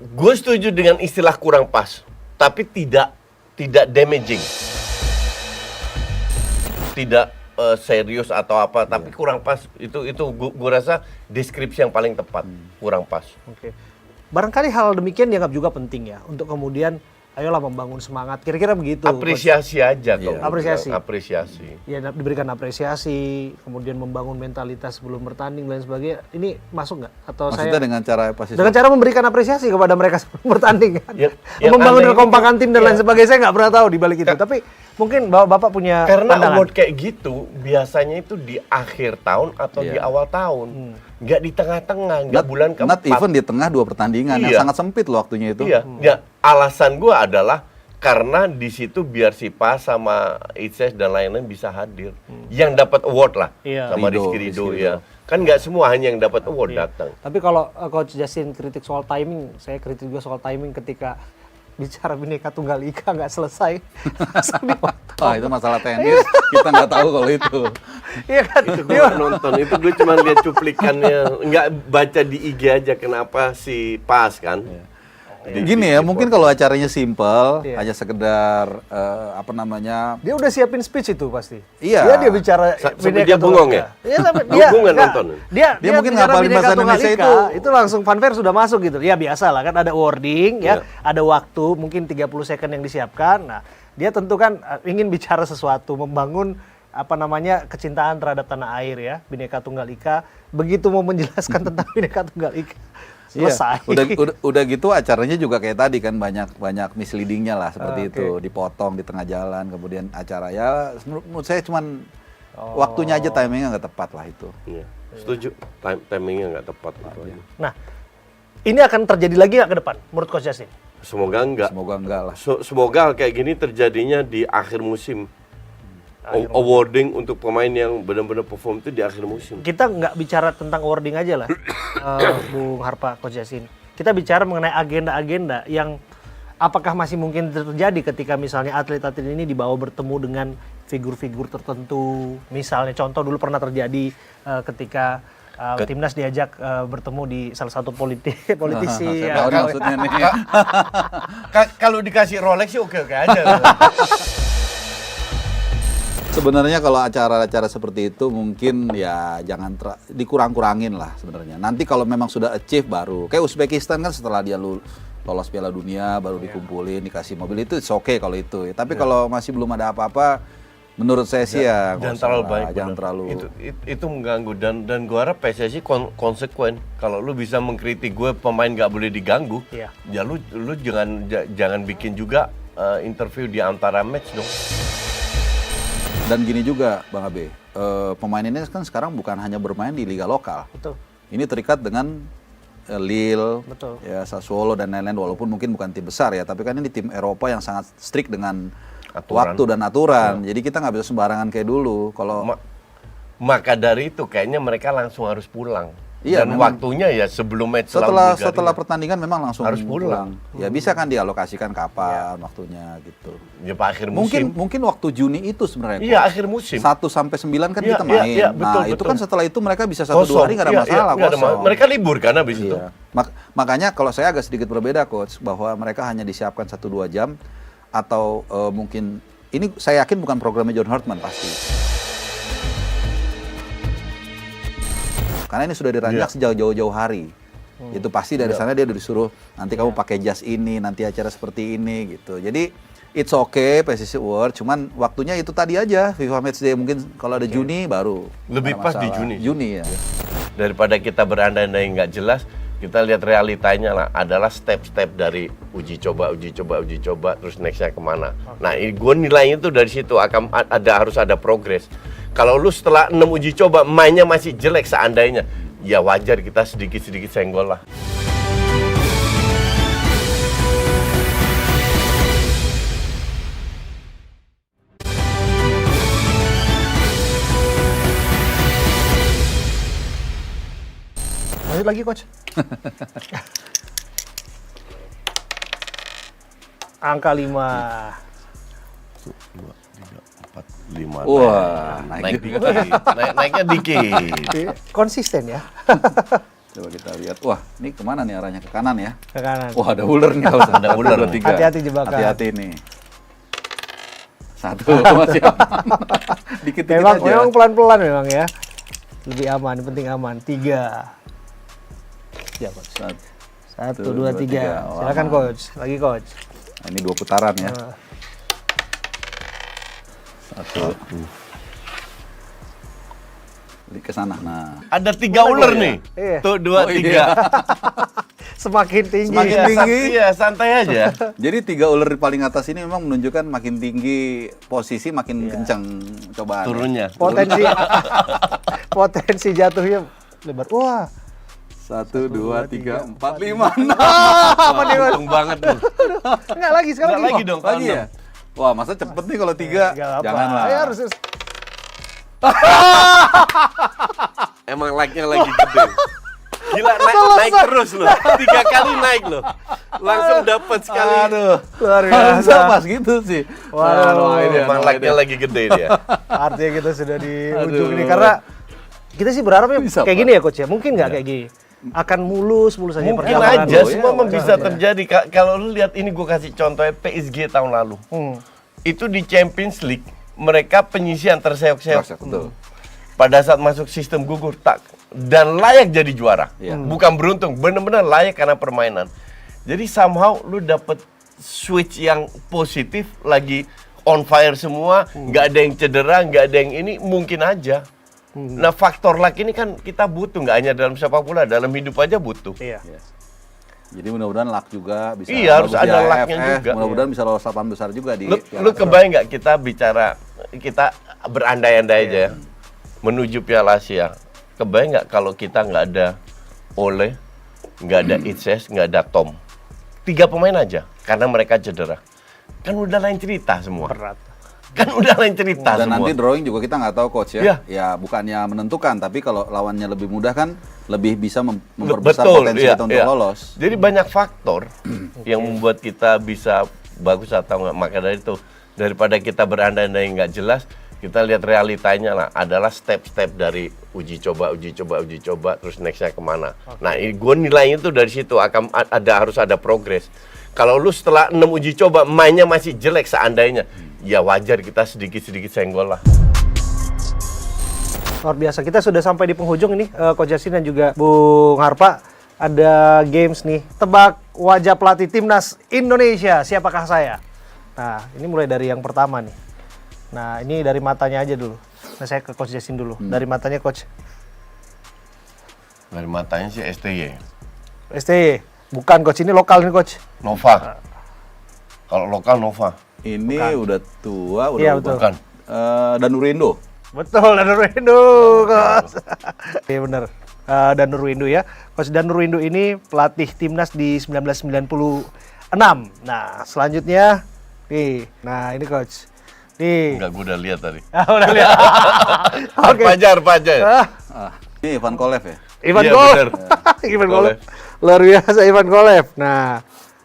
[SPEAKER 1] Gue setuju dengan istilah kurang pas, tapi tidak damaging. Tidak serius atau apa, tapi kurang pas. Itu gue rasa deskripsi yang paling tepat, kurang pas.
[SPEAKER 3] Oke. Barangkali hal demikian dianggap juga penting ya, untuk kemudian ayolah membangun semangat, kira-kira begitu.
[SPEAKER 1] Apresiasi aja kalau
[SPEAKER 3] apresiasi. Ya, diberikan apresiasi, kemudian membangun mentalitas sebelum bertanding dan sebagainya. Ini masuk nggak? Atau
[SPEAKER 2] maksudnya dengan cara apa sih?
[SPEAKER 3] Dengan cara memberikan apresiasi kepada mereka sebelum bertanding kan? Membangun
[SPEAKER 1] yang
[SPEAKER 3] kekompakan tim dan lain sebagainya, saya nggak pernah tahu di balik itu. Tapi mungkin Bapak punya
[SPEAKER 1] karena
[SPEAKER 3] pandangan.
[SPEAKER 1] award kayak gitu biasanya itu di akhir tahun atau di awal tahun. nggak di tengah-tengah, nggak bulan
[SPEAKER 2] Not
[SPEAKER 1] keempat.
[SPEAKER 2] even di tengah 2 pertandingan yang
[SPEAKER 1] Iya.
[SPEAKER 2] sangat sempit loh waktunya itu.
[SPEAKER 1] Iya, ya, alasan gue adalah karena di situ biar si Pas sama Itses dan lain-lain bisa hadir. Yang dapat award lah
[SPEAKER 3] Iya.
[SPEAKER 1] sama
[SPEAKER 2] Ridho,
[SPEAKER 1] Rizky Ridho
[SPEAKER 2] Rizky
[SPEAKER 1] ya. Kan nggak semua hanya yang dapat award datang.
[SPEAKER 3] Tapi kalau Coach Justin kritik soal timing, saya kritik juga soal timing ketika bicara Bhinneka Tunggal Ika nggak selesai. Langsung dipotong.
[SPEAKER 2] Wah, itu masalah tenis, kita nggak tahu kalau itu.
[SPEAKER 3] Iya kan?
[SPEAKER 1] Itu gue nggak nonton, itu gue cuma lihat cuplikannya, nggak baca di IG aja kenapa si Pas kan.
[SPEAKER 2] Gini ya, mungkin kalau acaranya simple,
[SPEAKER 3] Iya.
[SPEAKER 2] hanya sekedar apa namanya?
[SPEAKER 3] Dia udah siapin speech itu pasti.
[SPEAKER 2] Iya.
[SPEAKER 3] Dia bicara
[SPEAKER 1] Sampai
[SPEAKER 3] Bhinneka
[SPEAKER 1] dia
[SPEAKER 3] Tunggal
[SPEAKER 1] bengong
[SPEAKER 3] Ika.
[SPEAKER 1] ya?
[SPEAKER 3] Iya, sampai
[SPEAKER 1] Gue
[SPEAKER 3] dia
[SPEAKER 1] nggak
[SPEAKER 3] enggak.
[SPEAKER 1] nonton.
[SPEAKER 2] Dia mungkin
[SPEAKER 3] bicara
[SPEAKER 2] ngapalin
[SPEAKER 3] Bhinneka
[SPEAKER 2] bahasa
[SPEAKER 3] Tunggal
[SPEAKER 2] Indonesia
[SPEAKER 3] Ika,
[SPEAKER 2] itu.
[SPEAKER 3] itu langsung fanfare sudah masuk gitu. Ya biasa lah kan ada wording ya,
[SPEAKER 1] Iya.
[SPEAKER 3] ada waktu mungkin 30 second yang disiapkan. Nah, dia tentu kan ingin bicara sesuatu, membangun apa namanya kecintaan terhadap tanah air ya, Bhinneka Tunggal Ika. Begitu mau menjelaskan tentang Bhinneka Tunggal Ika, selesai.
[SPEAKER 2] Iya. Udah gitu acaranya juga kayak tadi kan banyak misleadingnya lah seperti
[SPEAKER 3] Oke.
[SPEAKER 2] itu, dipotong di tengah jalan, kemudian acara ya menurut saya cuman waktunya aja timingnya nggak tepat lah itu.
[SPEAKER 1] Iya, setuju. Timingnya nggak tepat. Itu aja.
[SPEAKER 3] Nah, ini akan terjadi lagi nggak ke depan menurut Coach Justin?
[SPEAKER 1] Semoga enggak.
[SPEAKER 2] Semoga enggak lah.
[SPEAKER 1] Semoga hal kayak gini terjadinya di akhir musim. Awarding untuk pemain yang benar-benar perform itu di akhir musim.
[SPEAKER 3] Kita nggak bicara tentang awarding aja lah, Bung Harpa, Coach Justin. Kita bicara mengenai agenda-agenda yang apakah masih mungkin terjadi ketika misalnya atlet-atlet ini dibawa bertemu dengan figur-figur tertentu. Misalnya contoh dulu pernah terjadi ketika timnas diajak bertemu di salah satu politisi.
[SPEAKER 2] Saya tahu nih maksudnya nih.
[SPEAKER 1] Kalau dikasih Rolex sih oke-oke aja.
[SPEAKER 2] Sebenarnya kalau acara-acara seperti itu mungkin ya jangan dikurang-kurangin lah sebenarnya. Nanti kalau memang sudah achieve baru. Kayak Uzbekistan kan setelah dia lolos Piala Dunia baru dikumpulin dikasih mobil itu oke kalau itu. Tapi kalau masih belum ada apa-apa menurut saya sih ya
[SPEAKER 1] Jangan
[SPEAKER 2] nggak
[SPEAKER 1] terlalu
[SPEAKER 2] usah lah,
[SPEAKER 1] baik.
[SPEAKER 2] jangan
[SPEAKER 1] benar.
[SPEAKER 2] terlalu.
[SPEAKER 1] Itu mengganggu dan gue harap PSSI konsekuen. Kalau lu bisa mengkritik gue pemain nggak boleh diganggu,
[SPEAKER 3] Iya.
[SPEAKER 1] ya lu jangan bikin juga interview di antara match dong.
[SPEAKER 2] Dan gini juga Bang Abe, pemain ini kan sekarang bukan hanya bermain di liga lokal.
[SPEAKER 3] Betul.
[SPEAKER 2] Ini terikat dengan Lille,
[SPEAKER 3] Betul.
[SPEAKER 2] ya Sassuolo dan lain-lain walaupun mungkin bukan tim besar ya, tapi kan ini tim Eropa yang sangat strict dengan
[SPEAKER 1] Aturan.
[SPEAKER 2] waktu dan aturan. Jadi kita nggak bisa sembarangan kayak dulu. Kalau
[SPEAKER 1] Maka dari itu kayaknya mereka langsung harus pulang.
[SPEAKER 2] Iya,
[SPEAKER 1] dan
[SPEAKER 2] memang.
[SPEAKER 1] waktunya ya sebelum match
[SPEAKER 2] setelah
[SPEAKER 1] lawan Bulgaria.
[SPEAKER 2] setelah pertandingan memang langsung
[SPEAKER 1] Harus pulang.
[SPEAKER 2] Ya bisa kan dialokasikan kapan waktunya gitu.
[SPEAKER 1] Ya Pak, akhir musim.
[SPEAKER 2] Mungkin waktu Juni itu sebenarnya.
[SPEAKER 1] Iya, akhir musim.
[SPEAKER 2] 1 sampai 9 kan
[SPEAKER 1] Iya,
[SPEAKER 2] kita
[SPEAKER 1] iya,
[SPEAKER 2] main.
[SPEAKER 1] iya,
[SPEAKER 2] Nah,
[SPEAKER 1] betul,
[SPEAKER 2] itu
[SPEAKER 1] betul.
[SPEAKER 2] kan setelah itu mereka bisa 1-2 hari nggak ada
[SPEAKER 1] Iya,
[SPEAKER 2] masalah
[SPEAKER 1] nggak ada
[SPEAKER 2] kosong.
[SPEAKER 1] Mereka libur kan habis itu.
[SPEAKER 2] Iya. Makanya kalau saya agak sedikit berbeda coach bahwa mereka hanya disiapkan 1-2 jam atau mungkin ini saya yakin bukan programnya John Hartman pasti. Karena ini sudah dirancang sejak jauh-jauh hari. Itu pasti dari sana dia udah disuruh nanti kamu pakai jas ini, nanti acara seperti ini gitu. Jadi it's okay PSSI Award, cuman waktunya itu tadi aja FIFA Matchday mungkin kalau ada Juni baru.
[SPEAKER 1] Lebih
[SPEAKER 2] nggak
[SPEAKER 1] pas di
[SPEAKER 2] masalah.
[SPEAKER 1] Juni.
[SPEAKER 2] Juni ya.
[SPEAKER 1] Daripada kita berandai-andai nggak jelas, kita lihat realitanya lah. Adalah step-step dari uji coba, terus nextnya kemana. Nah, gue nilainya tuh dari situ harus ada progres. Kalau lu setelah 6 uji coba mainnya masih jelek seandainya, ya wajar kita sedikit-sedikit senggol lah.
[SPEAKER 3] Lanjut lagi Coach. Angka 5.
[SPEAKER 1] 5.
[SPEAKER 2] Wah,
[SPEAKER 1] naik dikit. Naiknya dikit.
[SPEAKER 3] Konsisten ya.
[SPEAKER 2] Coba kita lihat. Wah, ini kemana nih arahnya? Ke kanan ya?
[SPEAKER 3] Ke kanan.
[SPEAKER 2] Wah, ada ular nih.
[SPEAKER 1] Ada ular.
[SPEAKER 3] Hati-hati jebakan.
[SPEAKER 2] Hati-hati nih. Satu masih aman. Dikit-dikit
[SPEAKER 3] Memang
[SPEAKER 2] aja.
[SPEAKER 3] memang pelan-pelan memang ya. Lebih aman, penting aman. 3. Ya, Coach. 1, 2, 3.
[SPEAKER 2] Wah,
[SPEAKER 3] Silakan
[SPEAKER 2] aman.
[SPEAKER 3] Coach. Lagi Coach.
[SPEAKER 2] Nah, ini 2 putaran ya. Satu. Ke sana. Nah.
[SPEAKER 1] Ada 3 ular nih.
[SPEAKER 3] Iya.
[SPEAKER 1] Tuh 2, 3.
[SPEAKER 3] Semakin tinggi.
[SPEAKER 2] Semakin
[SPEAKER 3] ya.
[SPEAKER 2] tinggi.
[SPEAKER 1] Iya, santai aja.
[SPEAKER 2] Jadi 3 ular di paling atas ini memang menunjukkan makin tinggi posisi makin kencang cobaan.
[SPEAKER 1] Turunnya.
[SPEAKER 3] Potensi jatuhnya lebar. Wah.
[SPEAKER 2] 1, 2, 3, 4, 5, 6.
[SPEAKER 3] Apa nih, Coach?
[SPEAKER 1] Untung banget lu.
[SPEAKER 3] Enggak lagi sekarang
[SPEAKER 1] Enggak lagi dong.
[SPEAKER 2] Lagi ya? Wah, masa cepet nih kalau 3?
[SPEAKER 3] Enggak apa.
[SPEAKER 2] Janganlah.
[SPEAKER 3] Ya harus.
[SPEAKER 1] Emang like-nya lagi gede. Gila, naik terus loh. 3 kali naik loh. Langsung dapat sekali.
[SPEAKER 2] Aduh,
[SPEAKER 3] Luar
[SPEAKER 2] bisa
[SPEAKER 3] biasa.
[SPEAKER 2] pas gitu sih.
[SPEAKER 3] Waduh,
[SPEAKER 2] ini
[SPEAKER 1] Emang like-nya lagi gede dia.
[SPEAKER 3] Artinya kita sudah di ujung
[SPEAKER 2] Aduh.
[SPEAKER 3] ini karena kita sih berharapnya
[SPEAKER 2] Bisa,
[SPEAKER 3] kayak
[SPEAKER 2] Pak.
[SPEAKER 3] gini ya coach ya. Mungkin nggak kayak gini. Akan mulus saja
[SPEAKER 1] Mungkin
[SPEAKER 3] perjalanan.
[SPEAKER 1] aja,
[SPEAKER 2] lo,
[SPEAKER 1] semua
[SPEAKER 2] ya,
[SPEAKER 1] bisa
[SPEAKER 2] wajar.
[SPEAKER 1] terjadi. Kalau lu lihat ini, gue kasih contohnya PSG tahun lalu. Itu di Champions League, mereka penyisian terseok-seok.
[SPEAKER 2] Betul.
[SPEAKER 1] Pada saat masuk sistem gugur, tak. Dan layak jadi juara.
[SPEAKER 2] Iya.
[SPEAKER 1] Bukan beruntung, benar-benar layak karena permainan. Jadi somehow lu dapet switch yang positif, lagi on fire semua, nggak ada yang cedera, nggak ada yang ini, mungkin aja. Nah, faktor luck ini kan kita butuh, nggak hanya dalam sepak bola, dalam hidup aja butuh.
[SPEAKER 3] Iya.
[SPEAKER 2] Jadi mudah-mudahan luck juga bisa.
[SPEAKER 1] Iya, harus
[SPEAKER 2] bagus di
[SPEAKER 1] ada
[SPEAKER 2] AFF,
[SPEAKER 1] lucknya juga.
[SPEAKER 2] Mudah-mudahan bisa lolos 8 besar juga di.
[SPEAKER 1] Lu kebayang nggak kita bicara, kita berandai-andai aja ya, menuju Piala Asia. Kebayang nggak kalau kita nggak ada Ole, nggak ada Itses, nggak ada Tom. 3 pemain aja, karena mereka cedera. Kan udah lain cerita semua.
[SPEAKER 3] Berat.
[SPEAKER 1] Kan udah lain cerita
[SPEAKER 2] Dan
[SPEAKER 1] semua.
[SPEAKER 2] nanti drawing juga kita nggak tahu coach ya.
[SPEAKER 1] Iya.
[SPEAKER 2] Ya bukannya menentukan, tapi kalau lawannya lebih mudah kan lebih bisa memperbesar
[SPEAKER 1] Betul,
[SPEAKER 2] potensi
[SPEAKER 1] iya,
[SPEAKER 2] kita untuk
[SPEAKER 1] iya.
[SPEAKER 2] lolos.
[SPEAKER 1] Jadi banyak faktor yang membuat kita bisa bagus atau nggak. Maka dari itu, daripada kita berandai-andai nggak jelas, kita lihat realitanya lah. Adalah step-step dari uji coba, terus nextnya kemana. Nah, gue nilainya tuh dari situ harus ada progres. Kalau lu setelah 6 uji coba mainnya masih jelek seandainya, ya wajar kita sedikit-sedikit senggol lah.
[SPEAKER 3] Luar biasa. Kita sudah sampai di penghujung ini, Coach Yasin dan juga Bung Harpa. Ada games nih. Tebak wajah pelatih timnas Indonesia. Siapakah saya? Nah, ini mulai dari yang pertama nih. Nah, ini dari matanya aja dulu. Nah, saya ke Coach Yasin dulu. Dari matanya Coach.
[SPEAKER 1] Dari matanya sih STY.
[SPEAKER 3] STY. Bukan Coach, ini lokal nih Coach.
[SPEAKER 1] Nova. Kalau lokal Nova.
[SPEAKER 2] Ini udah tua, udah
[SPEAKER 3] Iya,
[SPEAKER 2] lupa.
[SPEAKER 3] betul.
[SPEAKER 1] Bukan.
[SPEAKER 2] Danur Indo.
[SPEAKER 3] Betul, Danur Windu, Coach. Iya benar. Danur Windu ya. Coach Danur Windu ini pelatih timnas di 1996. Nah, selanjutnya nih. Nah, ini Coach. Nih.
[SPEAKER 1] Enggak, gue udah lihat tadi.
[SPEAKER 3] Udah lihat. Oke.
[SPEAKER 1] Pajar.
[SPEAKER 2] Ini Ivan Kolev ya.
[SPEAKER 3] Ivan
[SPEAKER 1] Iya,
[SPEAKER 3] Kolev.
[SPEAKER 1] bener.
[SPEAKER 3] Ivan
[SPEAKER 1] Kolev.
[SPEAKER 3] Kolev. Luar biasa Ivan Kolev. Nah,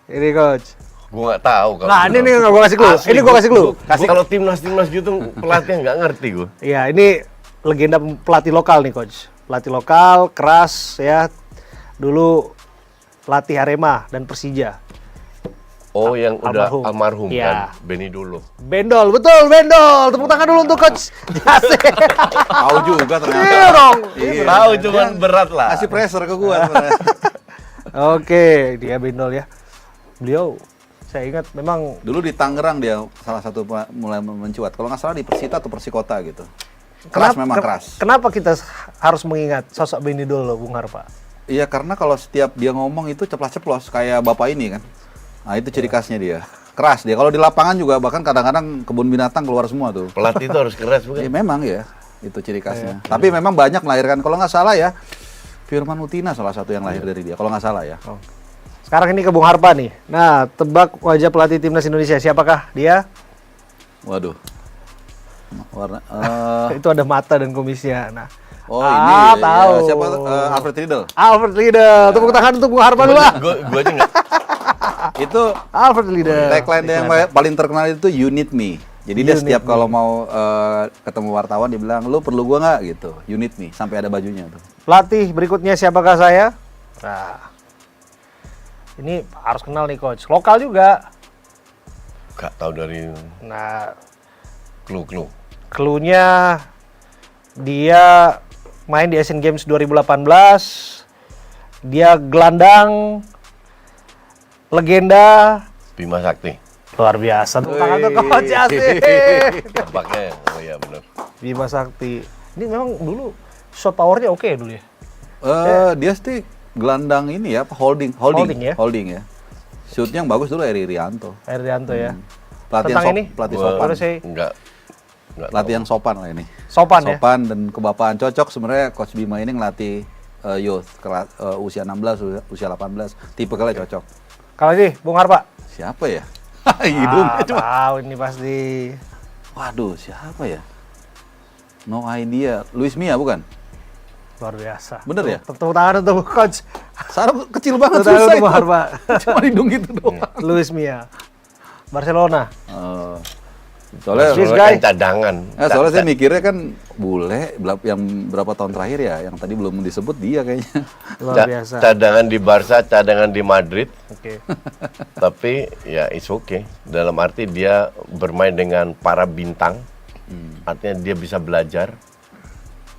[SPEAKER 3] ini Coach.
[SPEAKER 1] Gue nggak tahu. Kalau
[SPEAKER 3] Nah, ini nih gue kasih clue.
[SPEAKER 1] Asli,
[SPEAKER 3] Ini gue kasih clue.
[SPEAKER 1] Kalau timnas gitu pelatihnya nggak ngerti gue.
[SPEAKER 3] Iya, ini legenda pelatih lokal nih Coach. Pelatih lokal, keras ya. Dulu pelatih Arema dan Persija.
[SPEAKER 1] Oh, yang udah almarhum
[SPEAKER 3] Iya.
[SPEAKER 1] kan, Benny dulu.
[SPEAKER 3] Bendol, betul Bendol. Tepuk tangan dulu untuk Coach Yasin.
[SPEAKER 2] Tahu juga ternyata.
[SPEAKER 3] Iya dong.
[SPEAKER 1] Tahu cuman berat lah.
[SPEAKER 2] Kasih pressure ke gua sebenarnya.
[SPEAKER 3] Oke, dia Bendol ya. Beliau, saya ingat memang
[SPEAKER 2] Dulu di Tangerang dia salah satu mulai mencuat. Kalau nggak salah di Persita atau Persikota gitu. Keras memang keras.
[SPEAKER 3] Kenapa kita harus mengingat sosok Bendol loh, Bung Harpa?
[SPEAKER 2] Iya, karena kalau setiap dia ngomong itu ceplas-ceplos kayak bapak ini kan. Nah, itu ciri khasnya dia. Keras dia. Kalau di lapangan juga bahkan kadang-kadang kebun binatang keluar semua tuh.
[SPEAKER 1] Pelatih itu harus keras bukan?
[SPEAKER 2] Ya, memang ya, itu ciri khasnya. Tapi memang banyak melahirkan. Kalau nggak salah ya, Firman Utina salah satu yang lahir dari dia. Kalau nggak salah ya.
[SPEAKER 3] Sekarang ini ke Bung Harpa nih. Nah, tebak wajah pelatih timnas Indonesia. Siapakah dia?
[SPEAKER 2] Waduh. Warna.
[SPEAKER 3] Itu ada mata dan kumisnya. Nah,
[SPEAKER 2] Oh ini.
[SPEAKER 3] tahu.
[SPEAKER 2] Ya, siapa? Alfred Riedel.
[SPEAKER 3] Alfred Riedel. Tepuk tangan untuk Bung Harpa dulu lah.
[SPEAKER 1] Gue aja nggak.
[SPEAKER 2] Itu
[SPEAKER 3] Alfred Riedel.
[SPEAKER 2] tagline yang paling terkenal itu "You Need Me". Jadi dia setiap kalau mau ketemu wartawan dia bilang, "Lu perlu gua nggak?" gitu. "You need me", sampai ada bajunya tuh.
[SPEAKER 3] Pelatih berikutnya siapakah saya? Nah, ini harus kenal nih Coach. Lokal juga.
[SPEAKER 1] Gak tahu dari
[SPEAKER 3] Nah,
[SPEAKER 1] clue.
[SPEAKER 3] cluenya dia main di Asian Games 2018. Dia gelandang, legenda,
[SPEAKER 1] Bima Sakti.
[SPEAKER 3] luar biasa. Tepuk tangan untuk Coach Yasin.
[SPEAKER 1] Tampaknya, oh iya benar.
[SPEAKER 3] Bima Sakti. Ini memang dulu shot powernya oke dulu ya.
[SPEAKER 2] Dia sih gelandang ini ya, holding ya. Shootnya yang bagus dulu Eri Rianto.
[SPEAKER 3] Herianto ya.
[SPEAKER 2] Pelatih
[SPEAKER 3] Tentang
[SPEAKER 2] yang
[SPEAKER 3] ini?
[SPEAKER 2] pelatih
[SPEAKER 1] Gua
[SPEAKER 2] sopan.
[SPEAKER 3] Harus saya
[SPEAKER 1] Enggak
[SPEAKER 2] Pelatih yang sopan lah ini.
[SPEAKER 3] sopan ya.
[SPEAKER 2] Sopan dan kebapaan cocok sebenarnya Coach Bima ini ngelatih youth, usia 16, usia 18, tipe kalian cocok.
[SPEAKER 3] Kalau ini Bung Harpa.
[SPEAKER 2] Siapa ya? Hidungnya cuma.
[SPEAKER 3] Tahu ini pasti.
[SPEAKER 2] Waduh, siapa ya? No idea. Luis Mia bukan?
[SPEAKER 3] Luar biasa.
[SPEAKER 2] Bener ya?
[SPEAKER 3] Tepuk tangan untuk coach.
[SPEAKER 2] Sarap kecil banget,
[SPEAKER 3] Tepuk tangan
[SPEAKER 2] susah
[SPEAKER 3] untuk Bung
[SPEAKER 2] itu.
[SPEAKER 3] Harpa.
[SPEAKER 2] Cuma hidung gitu doang.
[SPEAKER 3] Luis Mia. Barcelona.
[SPEAKER 2] Soalnya,
[SPEAKER 3] Swiss
[SPEAKER 1] Soalnya
[SPEAKER 3] guy.
[SPEAKER 1] kan cadangan.
[SPEAKER 2] soalnya saya mikirnya kan bule yang berapa tahun terakhir ya, yang tadi belum disebut dia kayaknya.
[SPEAKER 3] Luar biasa.
[SPEAKER 1] Cadangan di Barca, cadangan di Madrid.
[SPEAKER 3] Oke.
[SPEAKER 1] Tapi ya it's okay. Dalam arti dia bermain dengan para bintang. Artinya dia bisa belajar.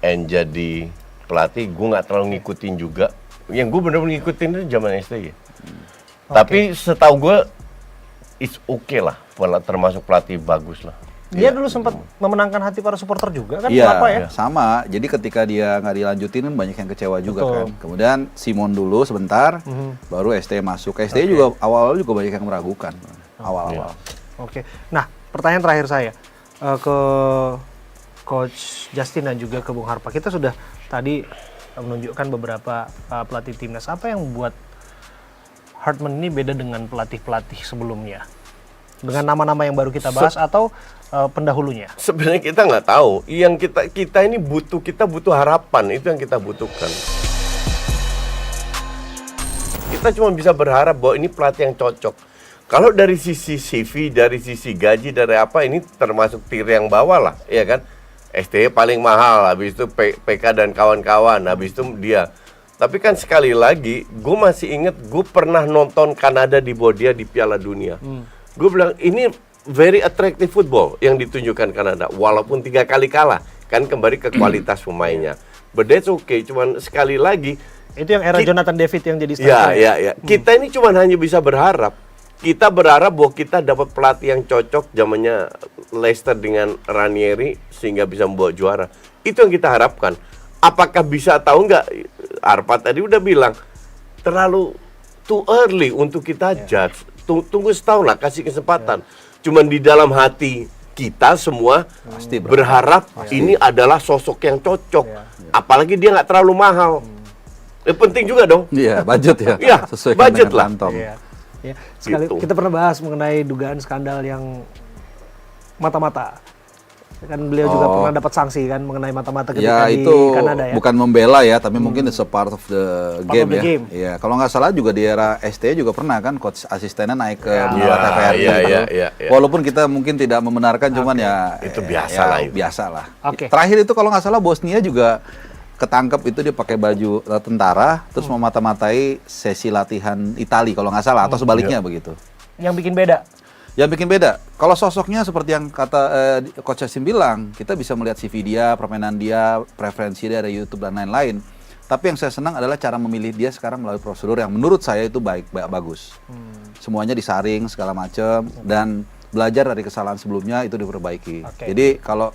[SPEAKER 1] And jadi pelatih, gue nggak terlalu ngikutin juga. Yang gue bener-bener ngikutin itu zaman STY. Tapi setahu gue it's okay lah. Termasuk pelatih bagus lah.
[SPEAKER 3] Dia dulu sempat memenangkan hati para supporter juga kan?
[SPEAKER 2] Iya,
[SPEAKER 3] Kenapa ya?
[SPEAKER 2] sama. Jadi ketika dia nggak dilanjutin kan banyak yang kecewa juga
[SPEAKER 3] Betul.
[SPEAKER 2] kan. Kemudian Simon dulu sebentar, baru ST masuk. ST juga awal-awal juga banyak yang meragukan. Awal-awal.
[SPEAKER 3] Oke. Nah, pertanyaan terakhir saya ke Coach Justin dan juga ke Bung Harpa. Kita sudah tadi menunjukkan beberapa pelatih timnas. Apa yang membuat Hartman ini beda dengan pelatih-pelatih sebelumnya? Dengan nama-nama yang baru kita bahas atau pendahulunya?
[SPEAKER 1] Sebenarnya kita nggak tahu. Yang kita ini butuh harapan, itu yang kita butuhkan. Kita cuma bisa berharap bahwa ini pelatih yang cocok. Kalau dari sisi CV, dari sisi gaji, dari apa, ini termasuk tier yang bawah lah, ya kan? STY paling mahal, habis itu PK dan kawan-kawan, habis itu dia. Tapi kan sekali lagi, gue masih inget gue pernah nonton Kanada di bawah dia di Piala Dunia. Gue bilang ini very attractive football yang ditunjukkan Kanada, walaupun 3 kali kalah, kan kembali ke kualitas pemainnya. But that's okay, cuman sekali lagi
[SPEAKER 3] Itu yang era Jonathan David yang jadi
[SPEAKER 1] ya,
[SPEAKER 3] striker.
[SPEAKER 1] ya. Kita ini cuma hanya bisa berharap. Kita berharap bahwa kita dapat pelatih yang cocok zamannya Leicester dengan Ranieri sehingga bisa membawa juara. Itu yang kita harapkan. Apakah bisa atau enggak? Arpa tadi udah bilang terlalu too early untuk kita judge. Tunggu setahun lah, kasih kesempatan. Cuman di dalam hati kita semua
[SPEAKER 2] Pasti
[SPEAKER 1] berharap ini adalah sosok yang cocok. Apalagi dia nggak terlalu mahal. Penting juga dong.
[SPEAKER 2] Iya, budget ya.
[SPEAKER 1] Iya,
[SPEAKER 2] Sesuai
[SPEAKER 1] budget
[SPEAKER 2] dengan
[SPEAKER 1] lah.
[SPEAKER 2] kantong.
[SPEAKER 3] Iya. Ya, sekali
[SPEAKER 1] Gitu.
[SPEAKER 3] kita pernah bahas mengenai dugaan skandal yang mata-mata. Kan beliau juga pernah dapat sanksi kan mengenai mata-mata ketika
[SPEAKER 2] Ya
[SPEAKER 3] di
[SPEAKER 2] itu
[SPEAKER 3] Kanada ya.
[SPEAKER 2] bukan membela ya, tapi mungkin it's a part of the
[SPEAKER 3] Part
[SPEAKER 2] game
[SPEAKER 3] of the
[SPEAKER 2] ya.
[SPEAKER 3] game.
[SPEAKER 2] Iya, kalau nggak salah juga di era ST juga pernah kan coach asistennya naik ke
[SPEAKER 3] Ya.
[SPEAKER 2] menara TVRI
[SPEAKER 1] Iya,
[SPEAKER 2] gitu.
[SPEAKER 1] iya.
[SPEAKER 2] Walaupun kita mungkin tidak membenarkan, cuman ya
[SPEAKER 1] Itu biasa lah itu.
[SPEAKER 2] Biasa lah.
[SPEAKER 3] Oke.
[SPEAKER 2] Terakhir itu kalau nggak salah Bosnia juga ketangkep itu dia pakai baju tentara, terus memata-matai sesi latihan Itali kalau nggak salah, atau sebaliknya begitu.
[SPEAKER 3] Yang bikin beda.
[SPEAKER 2] Yang bikin beda, kalau sosoknya seperti yang kata Coach Yasin bilang, kita bisa melihat CV dia, permainan dia, preferensi dia dari YouTube dan lain-lain. Tapi yang saya senang adalah cara memilih dia sekarang melalui prosedur yang menurut saya itu bagus. Semuanya disaring segala macam dan belajar dari kesalahan sebelumnya itu diperbaiki.
[SPEAKER 3] Oke.
[SPEAKER 2] Jadi kalau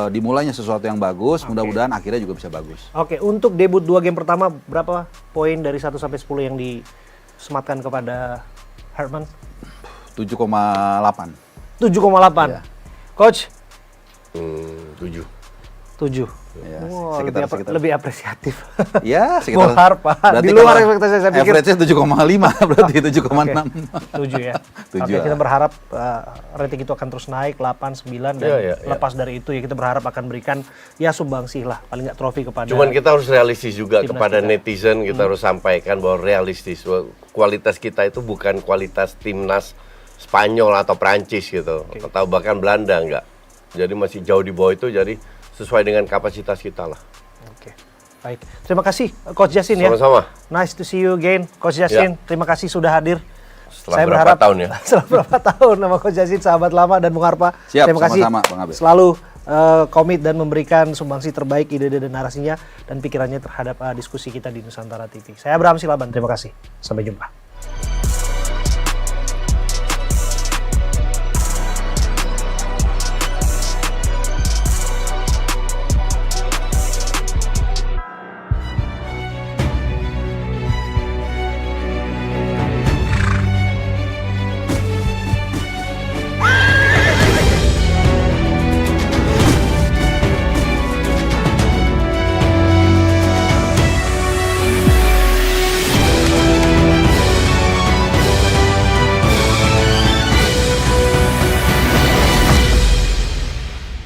[SPEAKER 2] dimulainya sesuatu yang bagus, mudah-mudahan akhirnya juga bisa bagus.
[SPEAKER 3] Oke, untuk debut 2 game pertama berapa poin dari 1 sampai 10 yang disematkan kepada Hartman?
[SPEAKER 2] 7,8.
[SPEAKER 3] 7,8.
[SPEAKER 2] Iya.
[SPEAKER 3] Coach
[SPEAKER 1] 7.
[SPEAKER 3] 7.
[SPEAKER 2] Ya,
[SPEAKER 3] Wow,
[SPEAKER 2] sekitar-
[SPEAKER 3] lebih apresiatif.
[SPEAKER 2] Ya,
[SPEAKER 3] Bung Harpa. Di
[SPEAKER 2] berarti
[SPEAKER 3] luar
[SPEAKER 2] kalau
[SPEAKER 3] ekspektasi saya pikir.
[SPEAKER 2] average-nya 7,5 berarti 7,6.
[SPEAKER 3] 7 ya.
[SPEAKER 2] 7
[SPEAKER 3] Oke,
[SPEAKER 2] lah.
[SPEAKER 3] kita berharap rating itu akan terus naik 8, 9 dan
[SPEAKER 1] Iya, iya.
[SPEAKER 3] lepas dari itu ya kita berharap akan berikan ya sumbangsih lah paling nggak trofi kepada
[SPEAKER 1] Cuman kita harus realistis juga
[SPEAKER 3] Timnas
[SPEAKER 1] kepada
[SPEAKER 3] kita.
[SPEAKER 1] netizen, kita harus sampaikan bahwa realistis. Bahwa kualitas kita itu bukan kualitas timnas Spanyol atau Prancis gitu, atau bahkan Belanda enggak. Jadi masih jauh di bawah itu, jadi sesuai dengan kapasitas kita lah.
[SPEAKER 3] Oke. Baik. Terima kasih Coach Yasin ya.
[SPEAKER 1] Sama-sama.
[SPEAKER 3] Nice to see you again Coach Yasin. Terima kasih sudah hadir.
[SPEAKER 1] Setelah berapa tahun ya?
[SPEAKER 3] Setelah berapa tahun nama Coach Yasin, sahabat lama dan Bung Harpa.
[SPEAKER 2] Siap,
[SPEAKER 3] Terima kasih.
[SPEAKER 2] sama-sama, Bang Abe.
[SPEAKER 3] Selalu komit dan memberikan sumbangsi terbaik ide-ide dan narasinya dan pikirannya terhadap diskusi kita di Nusantara TV. Saya Abraham Silaban. Terima kasih. Sampai jumpa.